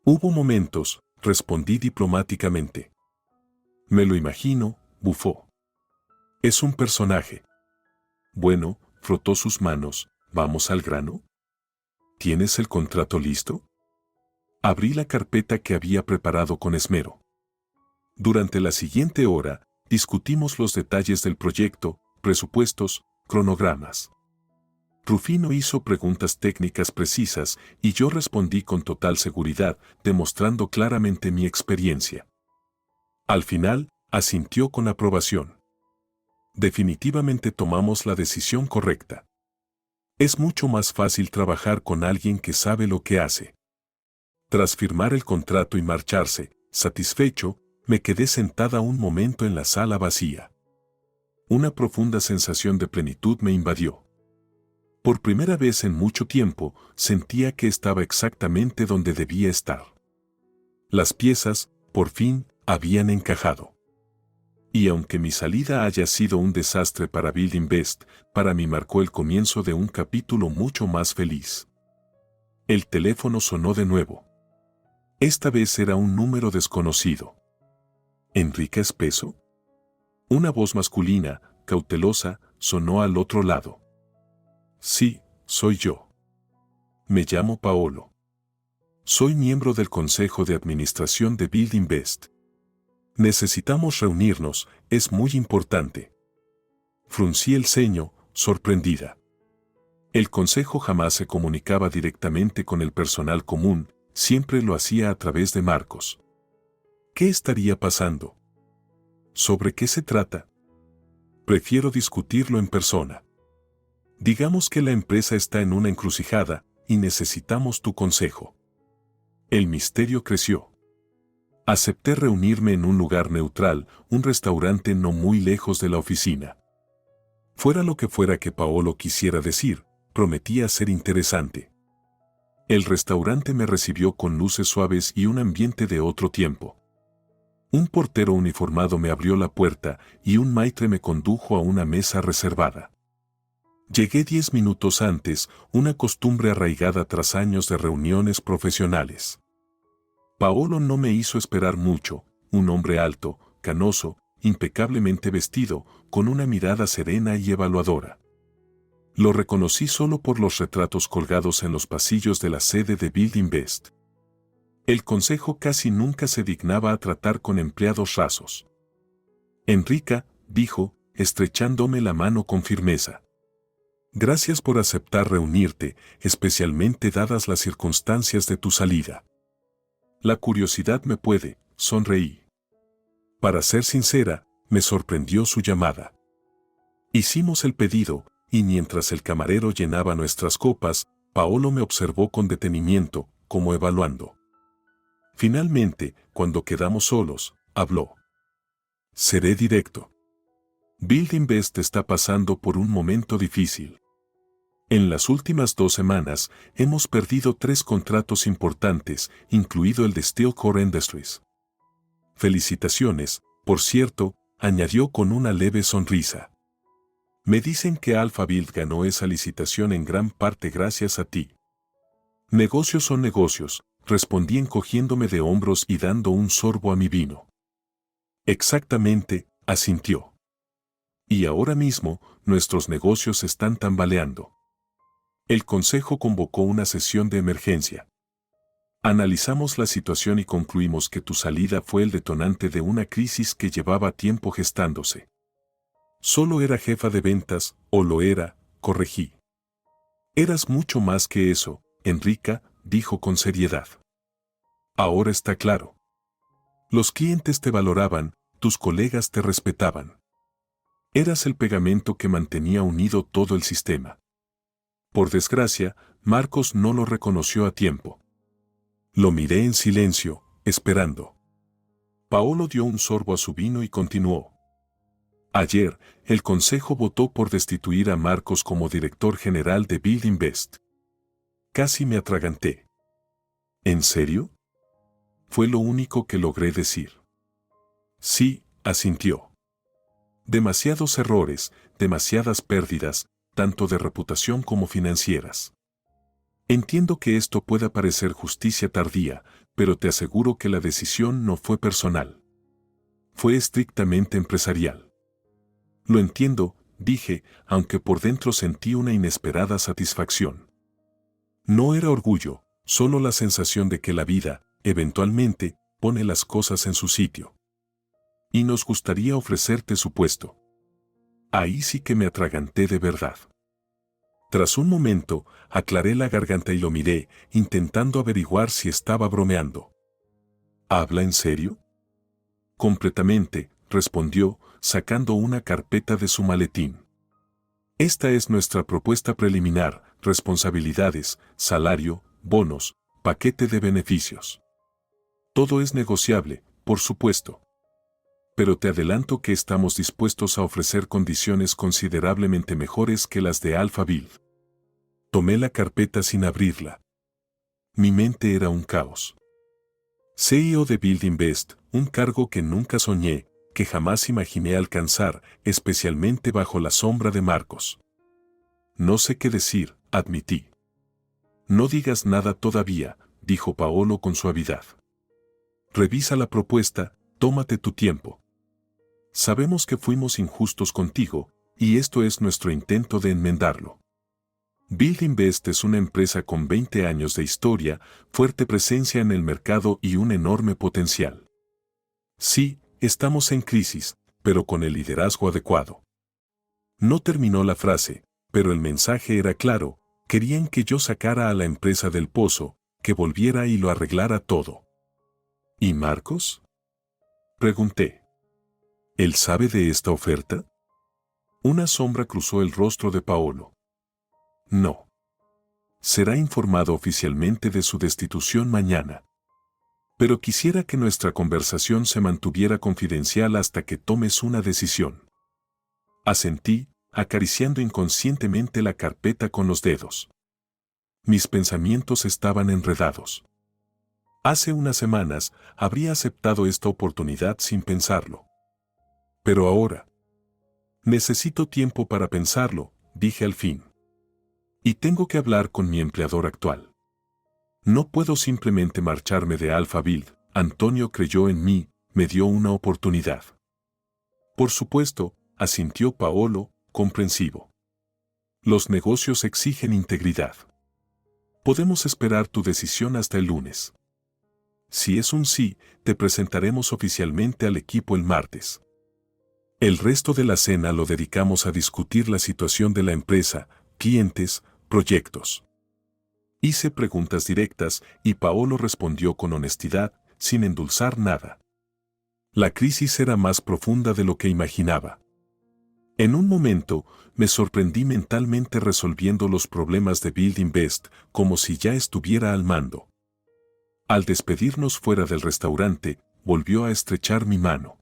Hubo momentos, respondí diplomáticamente. Me lo imagino, bufó. Es un personaje. Bueno, frotó sus manos, ¿vamos al grano? ¿Tienes el contrato listo? Abrí la carpeta que había preparado con esmero. Durante la siguiente hora, discutimos los detalles del proyecto, presupuestos, cronogramas. Rufino hizo preguntas técnicas precisas y yo respondí con total seguridad, demostrando claramente mi experiencia. Al final, asintió con aprobación. Definitivamente tomamos la decisión correcta. Es mucho más fácil trabajar con alguien que sabe lo que hace. Tras firmar el contrato y marcharse, satisfecho, me quedé sentada un momento en la sala vacía. Una profunda sensación de plenitud me invadió. Por primera vez en mucho tiempo, sentía que estaba exactamente donde debía estar. Las piezas, por fin, habían encajado. Y aunque mi salida haya sido un desastre para Buildinvest, para mí marcó el comienzo de un capítulo mucho más feliz. El teléfono sonó de nuevo. Esta vez era un número desconocido. ¿Enrique Espeso? Una voz masculina, cautelosa, sonó al otro lado. Sí, soy yo. Me llamo Paolo. Soy miembro del Consejo de Administración de Buildinvest. Necesitamos reunirnos, es muy importante. Fruncí el ceño, sorprendida. El consejo jamás se comunicaba directamente con el personal común, siempre lo hacía a través de Marcos. ¿Qué estaría pasando? ¿Sobre qué se trata? Prefiero discutirlo en persona. Digamos que la empresa está en una encrucijada y necesitamos tu consejo. El misterio creció. Acepté reunirme en un lugar neutral, un restaurante no muy lejos de la oficina. Fuera lo que fuera que Paolo quisiera decir, prometía ser interesante. El restaurante me recibió con luces suaves y un ambiente de otro tiempo. Un portero uniformado me abrió la puerta y un maitre me condujo a una mesa reservada. Llegué 10 minutos antes, una costumbre arraigada tras años de reuniones profesionales. Paolo no me hizo esperar mucho, un hombre alto, canoso, impecablemente vestido, con una mirada serena y evaluadora. Lo reconocí solo por los retratos colgados en los pasillos de la sede de Buildinvest. El consejo casi nunca se dignaba a tratar con empleados rasos. Enrica, dijo, estrechándome la mano con firmeza. Gracias por aceptar reunirte, especialmente dadas las circunstancias de tu salida. La curiosidad me puede, sonreí. Para ser sincera, me sorprendió su llamada. Hicimos el pedido, y mientras el camarero llenaba nuestras copas, Paolo me observó con detenimiento, como evaluando. Finalmente, cuando quedamos solos, habló. Seré directo. Buildinvest está pasando por un momento difícil. En las últimas 2 semanas, hemos perdido 3 contratos importantes, incluido el de Steel Core Industries. Felicitaciones, por cierto, añadió con una leve sonrisa. Me dicen que Alphaville ganó esa licitación en gran parte gracias a ti. Negocios son negocios, respondí encogiéndome de hombros y dando un sorbo a mi vino. Exactamente, asintió. Y ahora mismo, nuestros negocios están tambaleando. El consejo convocó una sesión de emergencia. Analizamos la situación y concluimos que tu salida fue el detonante de una crisis que llevaba tiempo gestándose. Solo era jefa de ventas, o lo era, corregí. Eras mucho más que eso, Enrica, dijo con seriedad. Ahora está claro. Los clientes te valoraban, tus colegas te respetaban. Eras el pegamento que mantenía unido todo el sistema. Por desgracia, Marcos no lo reconoció a tiempo. Lo miré en silencio, esperando. Paolo dio un sorbo a su vino y continuó. Ayer, el consejo votó por destituir a Marcos como director general de Buildinvest. Casi me atraganté. ¿En serio? Fue lo único que logré decir. Sí, asintió. Demasiados errores, demasiadas pérdidas, tanto de reputación como financieras. Entiendo que esto pueda parecer justicia tardía, pero te aseguro que la decisión no fue personal. Fue estrictamente empresarial. Lo entiendo, dije, aunque por dentro sentí una inesperada satisfacción. No era orgullo, solo la sensación de que la vida, eventualmente, pone las cosas en su sitio. Y nos gustaría ofrecerte su puesto. Ahí sí que me atraganté de verdad. Tras un momento, aclaré la garganta y lo miré, intentando averiguar si estaba bromeando. ¿Habla en serio? Completamente, respondió, sacando una carpeta de su maletín. Esta es nuestra propuesta preliminar, responsabilidades, salario, bonos, paquete de beneficios. Todo es negociable, por supuesto. Pero te adelanto que estamos dispuestos a ofrecer condiciones considerablemente mejores que las de Alphaville. Tomé la carpeta sin abrirla. Mi mente era un caos. CEO de Buildinvest, un cargo que nunca soñé, que jamás imaginé alcanzar, especialmente bajo la sombra de Marcos. No sé qué decir, admití. No digas nada todavía, dijo Paolo con suavidad. Revisa la propuesta, tómate tu tiempo. Sabemos que fuimos injustos contigo, y esto es nuestro intento de enmendarlo. Buildinvest es una empresa con 20 años de historia, fuerte presencia en el mercado y un enorme potencial. Sí, estamos en crisis, pero con el liderazgo adecuado. No terminó la frase, pero el mensaje era claro, querían que yo sacara a la empresa del pozo, que volviera y lo arreglara todo. ¿Y Marcos? Pregunté. ¿Él sabe de esta oferta? Una sombra cruzó el rostro de Paolo. No. Será informado oficialmente de su destitución mañana. Pero quisiera que nuestra conversación se mantuviera confidencial hasta que tomes una decisión. Asentí, acariciando inconscientemente la carpeta con los dedos. Mis pensamientos estaban enredados. Hace unas semanas habría aceptado esta oportunidad sin pensarlo. Pero ahora... Necesito tiempo para pensarlo, dije al fin. Y tengo que hablar con mi empleador actual. No puedo simplemente marcharme de Alphaville. Antonio creyó en mí, me dio una oportunidad. Por supuesto, asintió Paolo, comprensivo. Los negocios exigen integridad. Podemos esperar tu decisión hasta el lunes. Si es un sí, te presentaremos oficialmente al equipo el martes. El resto de la cena lo dedicamos a discutir la situación de la empresa, clientes, proyectos. Hice preguntas directas y Paolo respondió con honestidad, sin endulzar nada. La crisis era más profunda de lo que imaginaba. En un momento, me sorprendí mentalmente resolviendo los problemas de Buildinvest como si ya estuviera al mando. Al despedirnos fuera del restaurante, volvió a estrechar mi mano.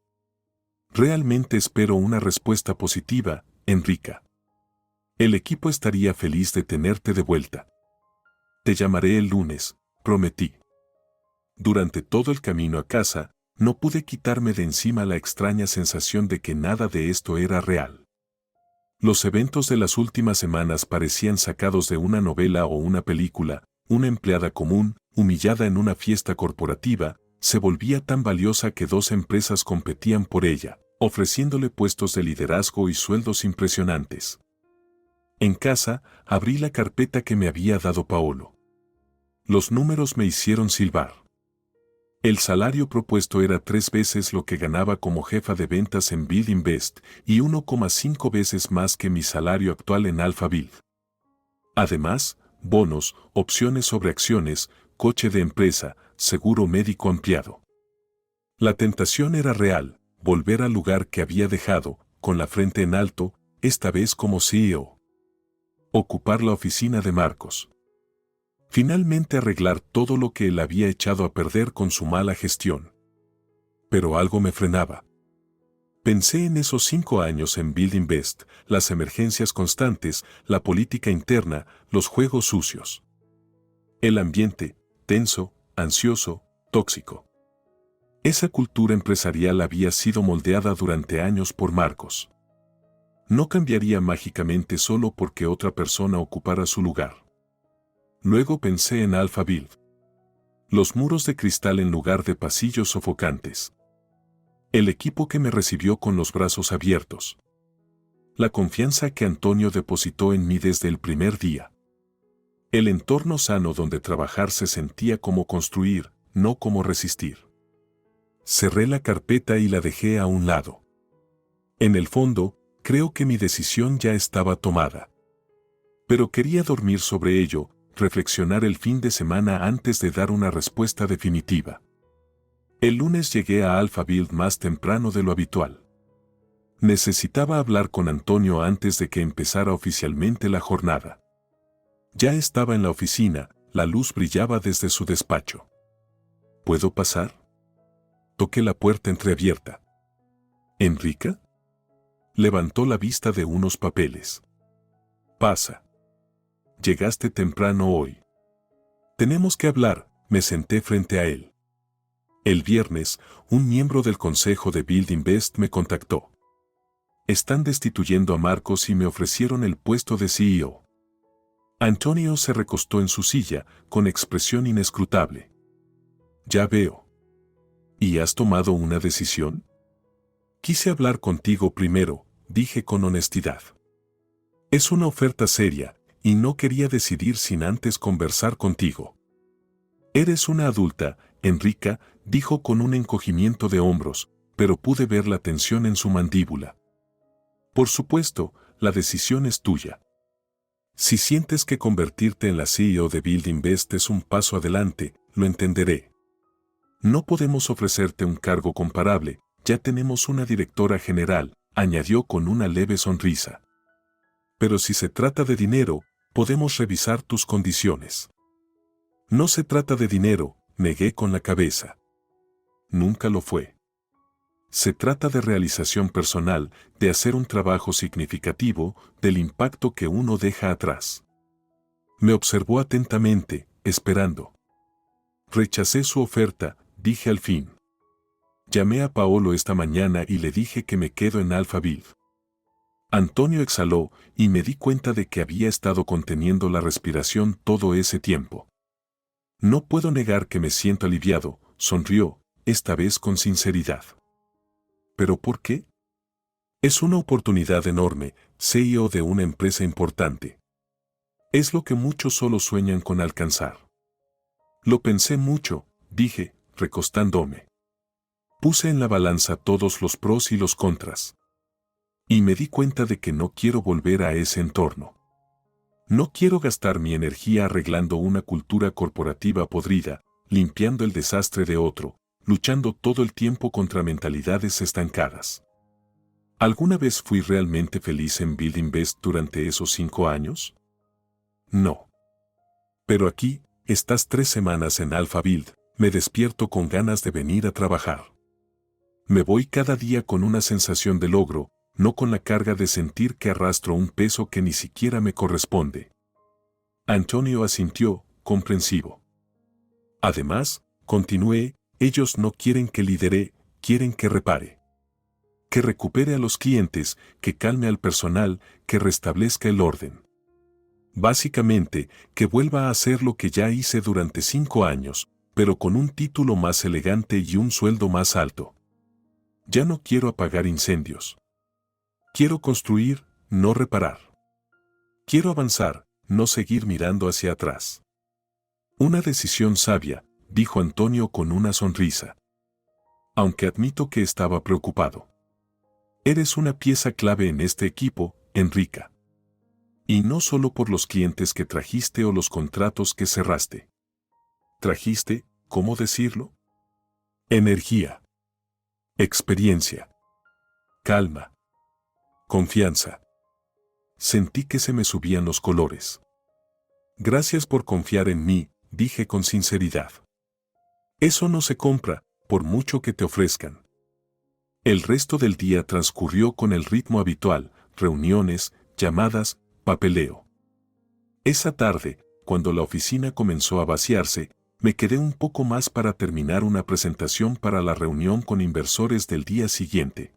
Realmente espero una respuesta positiva, Enrica. El equipo estaría feliz de tenerte de vuelta. Te llamaré el lunes, prometí. Durante todo el camino a casa, no pude quitarme de encima la extraña sensación de que nada de esto era real. Los eventos de las últimas semanas parecían sacados de una novela o una película. Una empleada común, humillada en una fiesta corporativa, se volvía tan valiosa que dos empresas competían por ella, ofreciéndole puestos de liderazgo y sueldos impresionantes. En casa, abrí la carpeta que me había dado Paolo. Los números me hicieron silbar. El salario propuesto era 3 veces lo que ganaba como jefa de ventas en Buildinvest y 1,5 veces más que mi salario actual en Alphaville. Además, bonos, opciones sobre acciones, coche de empresa, seguro médico ampliado. La tentación era real, volver al lugar que había dejado, con la frente en alto, esta vez como CEO. Ocupar la oficina de Marcos. Finalmente arreglar todo lo que él había echado a perder con su mala gestión. Pero algo me frenaba. Pensé en esos 5 años en Buildinvest, las emergencias constantes, la política interna, los juegos sucios. El ambiente, tenso, ansioso, tóxico. Esa cultura empresarial había sido moldeada durante años por Marcos. No cambiaría mágicamente solo porque otra persona ocupara su lugar. Luego pensé en Alphaville. Los muros de cristal en lugar de pasillos sofocantes. El equipo que me recibió con los brazos abiertos. La confianza que Antonio depositó en mí desde el primer día. El entorno sano donde trabajar se sentía como construir, no como resistir. Cerré la carpeta y la dejé a un lado. En el fondo, creo que mi decisión ya estaba tomada. Pero quería dormir sobre ello, reflexionar el fin de semana antes de dar una respuesta definitiva. El lunes llegué a Alphaville más temprano de lo habitual. Necesitaba hablar con Antonio antes de que empezara oficialmente la jornada. Ya estaba en la oficina, la luz brillaba desde su despacho. ¿Puedo pasar? Toqué la puerta entreabierta. ¿Enrica? Levantó la vista de unos papeles. Pasa. Llegaste temprano hoy. Tenemos que hablar, me senté frente a él. El viernes, un miembro del consejo de Buildinvest me contactó. Están destituyendo a Marcos y me ofrecieron el puesto de CEO. Antonio se recostó en su silla, con expresión inescrutable. Ya veo. ¿Y has tomado una decisión? Quise hablar contigo primero, dije con honestidad. Es una oferta seria, y no quería decidir sin antes conversar contigo. Eres una adulta, Enrica, dijo con un encogimiento de hombros, pero pude ver la tensión en su mandíbula. Por supuesto, la decisión es tuya. Si sientes que convertirte en la CEO de Buildinvest es un paso adelante, lo entenderé. No podemos ofrecerte un cargo comparable, ya tenemos una directora general, añadió con una leve sonrisa. Pero si se trata de dinero, podemos revisar tus condiciones. No se trata de dinero, negué con la cabeza. Nunca lo fue. Se trata de realización personal, de hacer un trabajo significativo, del impacto que uno deja atrás. Me observó atentamente, esperando. Rechacé su oferta, dije al fin. Llamé a Paolo esta mañana y le dije que me quedo en Alphaville. Antonio exhaló y me di cuenta de que había estado conteniendo la respiración todo ese tiempo. No puedo negar que me siento aliviado, sonrió, esta vez con sinceridad. ¿Pero por qué? Es una oportunidad enorme, CEO de una empresa importante. Es lo que muchos solo sueñan con alcanzar. Lo pensé mucho, dije, recostándome. Puse en la balanza todos los pros y los contras. Y me di cuenta de que no quiero volver a ese entorno. No quiero gastar mi energía arreglando una cultura corporativa podrida, limpiando el desastre de otro, luchando todo el tiempo contra mentalidades estancadas. ¿Alguna vez fui realmente feliz en Build Invest durante esos 5 años? No. Pero aquí, estas 3 semanas en Alpha Build, me despierto con ganas de venir a trabajar. Me voy cada día con una sensación de logro, no con la carga de sentir que arrastro un peso que ni siquiera me corresponde. Antonio asintió, comprensivo. Además, continué, ellos no quieren que lidere, quieren que repare. Que recupere a los clientes, que calme al personal, que restablezca el orden. Básicamente, que vuelva a hacer lo que ya hice durante 5 años, pero con un título más elegante y un sueldo más alto. Ya no quiero apagar incendios. Quiero construir, no reparar. Quiero avanzar, no seguir mirando hacia atrás. Una decisión sabia, dijo Antonio con una sonrisa. Aunque admito que estaba preocupado. Eres una pieza clave en este equipo, Enrica. Y no solo por los clientes que trajiste o los contratos que cerraste. Trajiste, ¿cómo decirlo? Energía. Experiencia. Calma. Confianza. Sentí que se me subían los colores. Gracias por confiar en mí, dije con sinceridad. Eso no se compra, por mucho que te ofrezcan. El resto del día transcurrió con el ritmo habitual, reuniones, llamadas, papeleo. Esa tarde, cuando la oficina comenzó a vaciarse, me quedé un poco más para terminar una presentación para la reunión con inversores del día siguiente.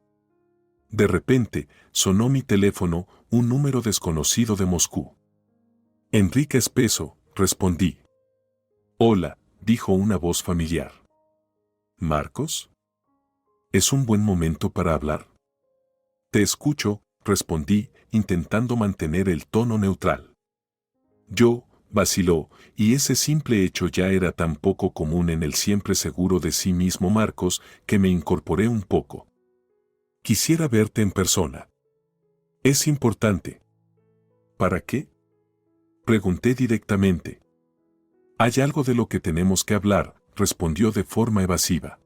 De repente, sonó mi teléfono, un número desconocido de Moscú. Enrique Espeso, respondí. Hola, dijo una voz familiar. ¿Marcos? ¿Es un buen momento para hablar? Te escucho, respondí, intentando mantener el tono neutral. Yo, vaciló, y ese simple hecho ya era tan poco común en el siempre seguro de sí mismo Marcos, que me incorporé un poco. Quisiera verte en persona. Es importante. ¿Para qué? Pregunté directamente. Hay algo de lo que tenemos que hablar, respondió de forma evasiva.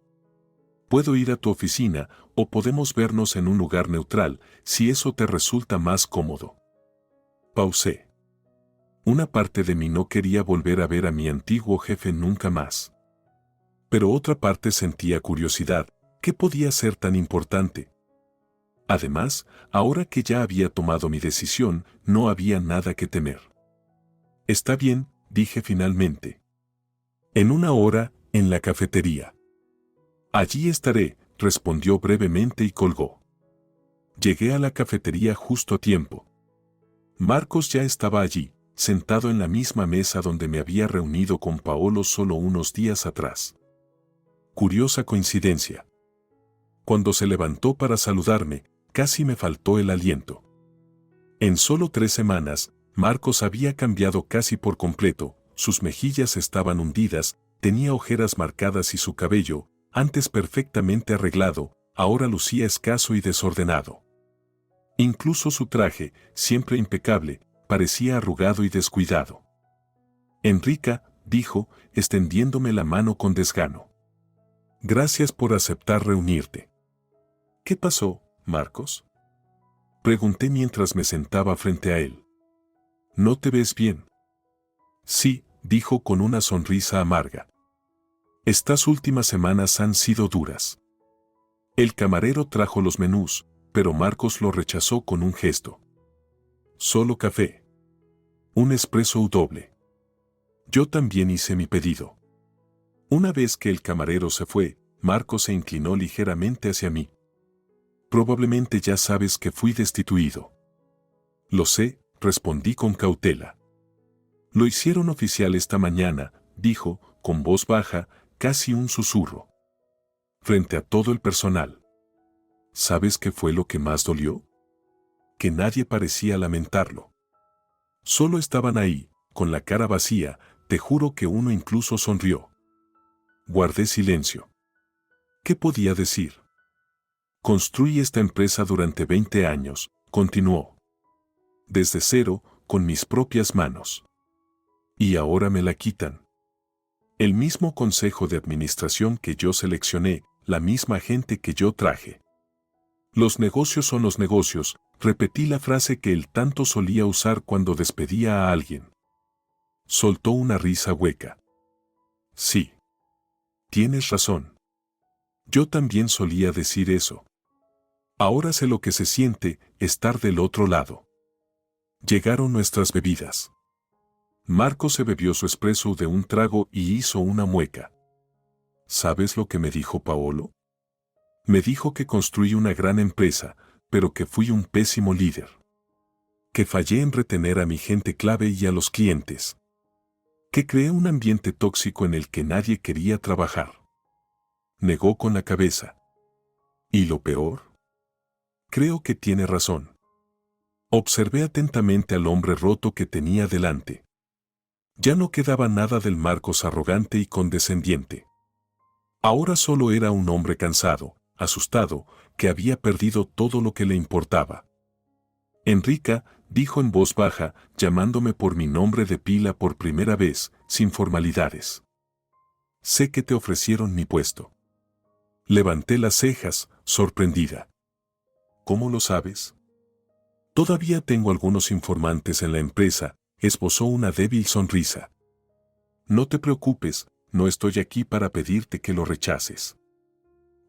Puedo ir a tu oficina, o podemos vernos en un lugar neutral, si eso te resulta más cómodo. Pausé. Una parte de mí no quería volver a ver a mi antiguo jefe nunca más. Pero otra parte sentía curiosidad, ¿qué podía ser tan importante? Además, ahora que ya había tomado mi decisión, no había nada que temer. Está bien, dije finalmente. En 1 hora, en la cafetería. Allí estaré, respondió brevemente y colgó. Llegué a la cafetería justo a tiempo. Marcos ya estaba allí, sentado en la misma mesa donde me había reunido con Paolo solo unos días atrás. Curiosa coincidencia. Cuando se levantó para saludarme, casi me faltó el aliento. En solo 3 semanas, Marcos había cambiado casi por completo, sus mejillas estaban hundidas, tenía ojeras marcadas y su cabello, antes perfectamente arreglado, ahora lucía escaso y desordenado. Incluso su traje, siempre impecable, parecía arrugado y descuidado. Enrica, dijo, extendiéndome la mano con desgano. Gracias por aceptar reunirte. ¿Qué pasó, Marcos? Pregunté mientras me sentaba frente a él. ¿No te ves bien? Sí, dijo con una sonrisa amarga. Estas últimas semanas han sido duras. El camarero trajo los menús, pero Marcos lo rechazó con un gesto. Solo café. Un espresso doble. Yo también hice mi pedido. Una vez que el camarero se fue, Marcos se inclinó ligeramente hacia mí. Probablemente ya sabes que fui destituido. Lo sé, respondí con cautela. Lo hicieron oficial esta mañana, dijo, con voz baja, casi un susurro. Frente a todo el personal. ¿Sabes qué fue lo que más dolió? Que nadie parecía lamentarlo. Solo estaban ahí, con la cara vacía, te juro que uno incluso sonrió. Guardé silencio. ¿Qué podía decir? Construí esta empresa durante 20 años, continuó. Desde cero, con mis propias manos. Y ahora me la quitan. El mismo consejo de administración que yo seleccioné, la misma gente que yo traje. Los negocios son los negocios, repetí la frase que él tanto solía usar cuando despedía a alguien. Soltó una risa hueca. Sí. Tienes razón. Yo también solía decir eso. Ahora sé lo que se siente, estar del otro lado. Llegaron nuestras bebidas. Marco se bebió su espresso de un trago y hizo una mueca. ¿Sabes lo que me dijo Paolo? Me dijo que construí una gran empresa, pero que fui un pésimo líder. Que fallé en retener a mi gente clave y a los clientes. Que creé un ambiente tóxico en el que nadie quería trabajar. Negó con la cabeza. ¿Y lo peor? Creo que tiene razón. Observé atentamente al hombre roto que tenía delante. Ya no quedaba nada del Marcos arrogante y condescendiente. Ahora solo era un hombre cansado, asustado, que había perdido todo lo que le importaba. Enrica, dijo en voz baja, llamándome por mi nombre de pila por primera vez, sin formalidades. Sé que te ofrecieron mi puesto. Levanté las cejas, sorprendida. ¿Cómo lo sabes? Todavía tengo algunos informantes en la empresa, esbozó una débil sonrisa. No te preocupes, no estoy aquí para pedirte que lo rechaces.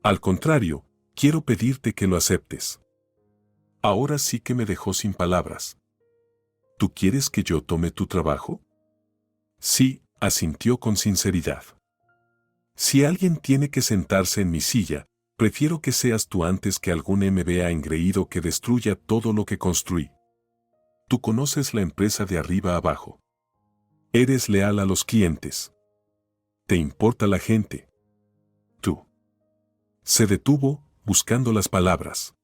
Al contrario, quiero pedirte que lo aceptes. Ahora sí que me dejó sin palabras. ¿Tú quieres que yo tome tu trabajo? Sí, asintió con sinceridad. Si alguien tiene que sentarse en mi silla, prefiero que seas tú antes que algún MBA engreído que destruya todo lo que construí. Tú conoces la empresa de arriba abajo. Eres leal a los clientes. Te importa la gente. Tú. Se detuvo, buscando las palabras.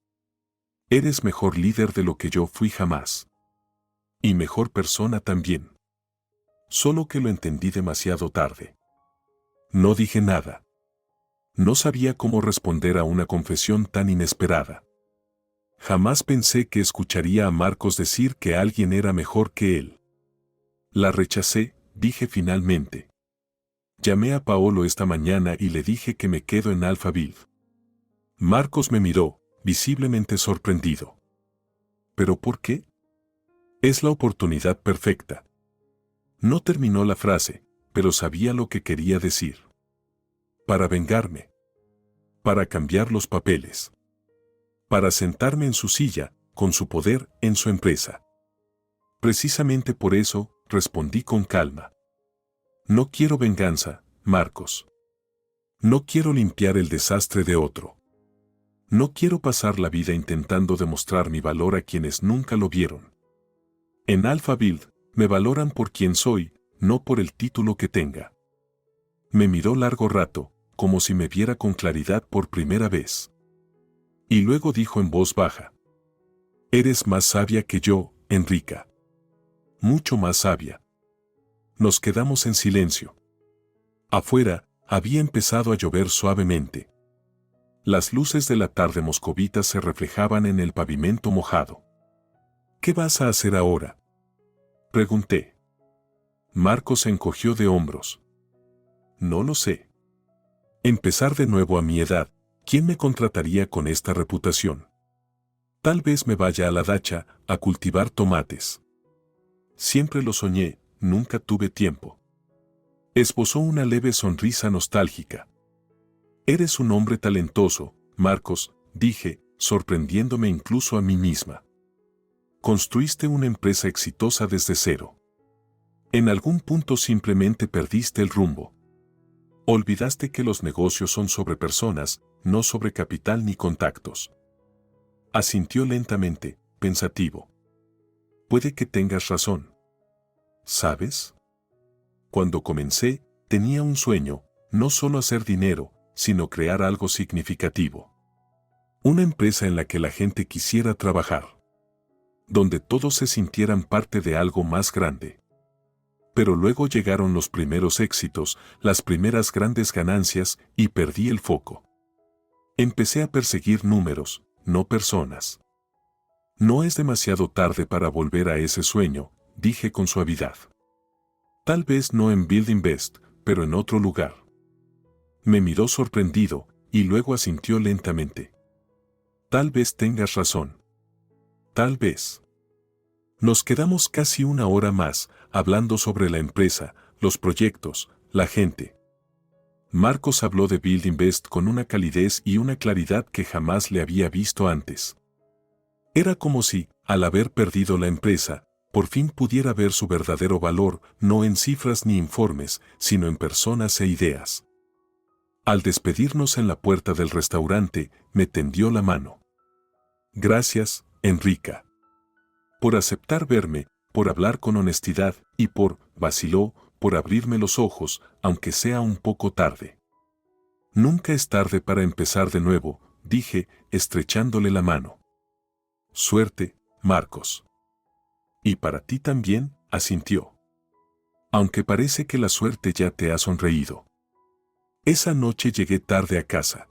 Eres mejor líder de lo que yo fui jamás. Y mejor persona también. Solo que lo entendí demasiado tarde. No dije nada. No sabía cómo responder a una confesión tan inesperada. Jamás pensé que escucharía a Marcos decir que alguien era mejor que él. La rechacé, dije finalmente. Llamé a Paolo esta mañana y le dije que me quedo en Alphaville. Marcos me miró, visiblemente sorprendido. ¿Pero por qué? Es la oportunidad perfecta. No terminó la frase, pero sabía lo que quería decir. Para vengarme. Para cambiar los papeles. Para sentarme en su silla, con su poder, en su empresa. Precisamente por eso, respondí con calma. No quiero venganza, Marcos. No quiero limpiar el desastre de otro. No quiero pasar la vida intentando demostrar mi valor a quienes nunca lo vieron. En Alphaville, me valoran por quien soy, no por el título que tenga. Me miró largo rato, como si me viera con claridad por primera vez. Y luego dijo en voz baja. Eres más sabia que yo, Enrica. Mucho más sabia. Nos quedamos en silencio. Afuera, había empezado a llover suavemente. Las luces de la tarde moscovita se reflejaban en el pavimento mojado. ¿Qué vas a hacer ahora? Pregunté. Marcos se encogió de hombros. No lo sé. Empezar de nuevo a mi edad, ¿Quién me contrataría con esta reputación? Tal vez me vaya a la dacha a cultivar tomates. Siempre lo soñé, nunca tuve tiempo. Esbozó una leve sonrisa nostálgica. Eres un hombre talentoso, Marcos, dije, sorprendiéndome incluso a mí misma. Construiste una empresa exitosa desde cero. En algún punto simplemente perdiste el rumbo. Olvidaste que los negocios son sobre personas, no sobre capital ni contactos. Asintió lentamente, pensativo. Puede que tengas razón. ¿Sabes? Cuando comencé, tenía un sueño, no solo hacer dinero, sino crear algo significativo. Una empresa en la que la gente quisiera trabajar. Donde todos se sintieran parte de algo más grande. Pero luego llegaron los primeros éxitos, las primeras grandes ganancias, y perdí el foco. Empecé a perseguir números, no personas. No es demasiado tarde para volver a ese sueño, dije con suavidad. Tal vez no en Buildinvest, pero en otro lugar. Me miró sorprendido, y luego asintió lentamente. Tal vez tengas razón. Tal vez. Nos quedamos casi una hora más, hablando sobre la empresa, los proyectos, la gente. Marcos habló de Buildinvest con una calidez y una claridad que jamás le había visto antes. Era como si, al haber perdido la empresa, por fin pudiera ver su verdadero valor, no en cifras ni informes, sino en personas e ideas. Al despedirnos en la puerta del restaurante, me tendió la mano. Gracias, Enrica. Por aceptar verme, por hablar con honestidad y vaciló, por abrirme los ojos, aunque sea un poco tarde. Nunca es tarde para empezar de nuevo, dije, estrechándole la mano. Suerte, Marcos. Y para ti también, asintió. Aunque parece que la suerte ya te ha sonreído. Esa noche llegué tarde a casa.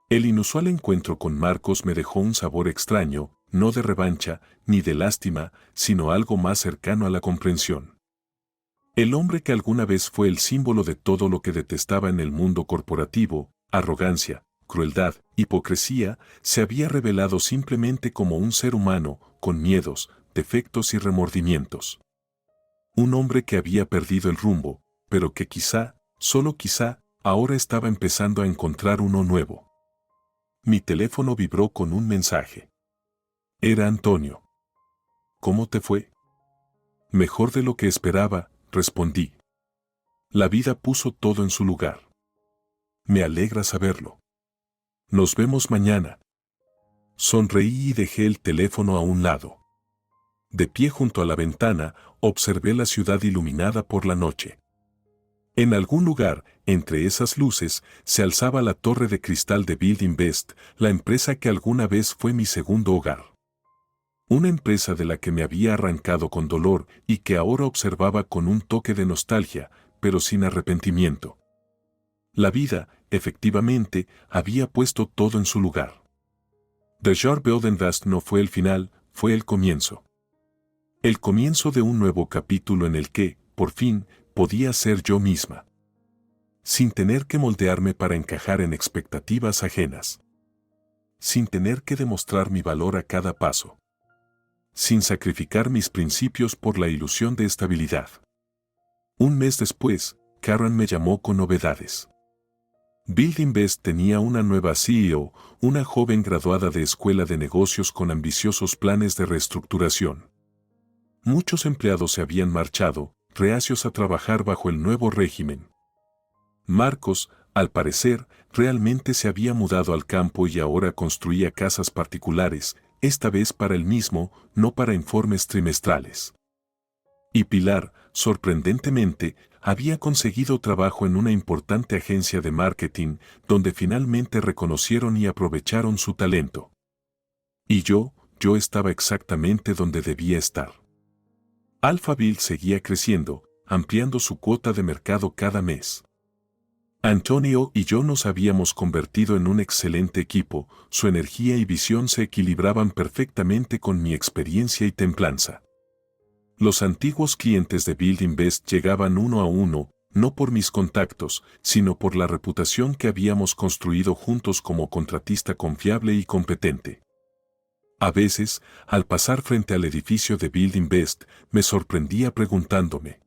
El inusual encuentro con Marcos me dejó un sabor extraño, no de revancha, ni de lástima, sino algo más cercano a la comprensión. El hombre que alguna vez fue el símbolo de todo lo que detestaba en el mundo corporativo, arrogancia, crueldad, hipocresía, se había revelado simplemente como un ser humano, con miedos, defectos y remordimientos. Un hombre que había perdido el rumbo, pero que quizá, solo quizá, ahora estaba empezando a encontrar uno nuevo. Mi teléfono vibró con un mensaje. Era Antonio. ¿Cómo te fue? Mejor de lo que esperaba, respondí. La vida puso todo en su lugar. Me alegra saberlo. Nos vemos mañana. Sonreí y dejé el teléfono a un lado. De pie junto a la ventana, observé la ciudad iluminada por la noche. En algún lugar, entre esas luces, se alzaba la torre de cristal de Buildinvest, la empresa que alguna vez fue mi segundo hogar. Una empresa de la que me había arrancado con dolor y que ahora observaba con un toque de nostalgia, pero sin arrepentimiento. La vida, efectivamente, había puesto todo en su lugar. The Jar Buildinvest no fue el final, fue el comienzo. El comienzo de un nuevo capítulo en el que, por fin, podía ser yo misma. Sin tener que moldearme para encajar en expectativas ajenas. Sin tener que demostrar mi valor a cada paso. Sin sacrificar mis principios por la ilusión de estabilidad. Un mes después, Karen me llamó con novedades. Buildinvest tenía una nueva CEO, una joven graduada de escuela de negocios con ambiciosos planes de reestructuración. Muchos empleados se habían marchado, reacios a trabajar bajo el nuevo régimen. Marcos, al parecer, realmente se había mudado al campo y ahora construía casas particulares, esta vez para él mismo, no para informes trimestrales. Y Pilar, sorprendentemente, había conseguido trabajo en una importante agencia de marketing, donde finalmente reconocieron y aprovecharon su talento. Y yo estaba exactamente donde debía estar. Alphaville seguía creciendo, ampliando su cuota de mercado cada mes. Antonio y yo nos habíamos convertido en un excelente equipo, su energía y visión se equilibraban perfectamente con mi experiencia y templanza. Los antiguos clientes de Buildinvest llegaban uno a uno, no por mis contactos, sino por la reputación que habíamos construido juntos como contratista confiable y competente. A veces, al pasar frente al edificio de Building Best, me sorprendía preguntándome,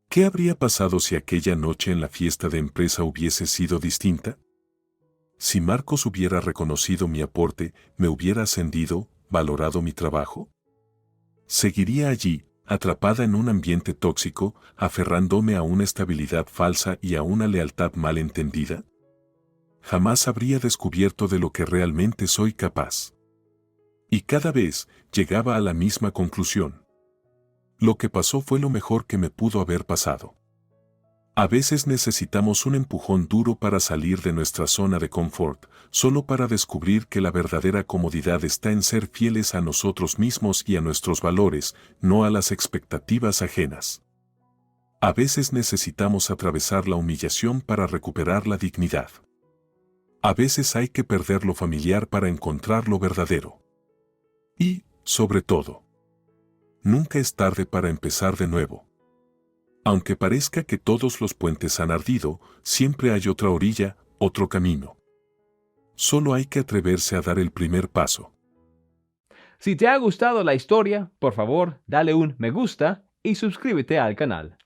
¿qué habría pasado si aquella noche en la fiesta de empresa hubiese sido distinta? Si Marcos hubiera reconocido mi aporte, ¿me hubiera ascendido, valorado mi trabajo? ¿Seguiría allí, atrapada en un ambiente tóxico, aferrándome a una estabilidad falsa y a una lealtad mal entendida? Jamás habría descubierto de lo que realmente soy capaz. Y cada vez llegaba a la misma conclusión. Lo que pasó fue lo mejor que me pudo haber pasado. A veces necesitamos un empujón duro para salir de nuestra zona de confort, solo para descubrir que la verdadera comodidad está en ser fieles a nosotros mismos y a nuestros valores, no a las expectativas ajenas. A veces necesitamos atravesar la humillación para recuperar la dignidad. A veces hay que perder lo familiar para encontrar lo verdadero. Y, sobre todo, nunca es tarde para empezar de nuevo. Aunque parezca que todos los puentes han ardido, siempre hay otra orilla, otro camino. Solo hay que atreverse a dar el primer paso. Si te ha gustado la historia, por favor, dale un me gusta y suscríbete al canal.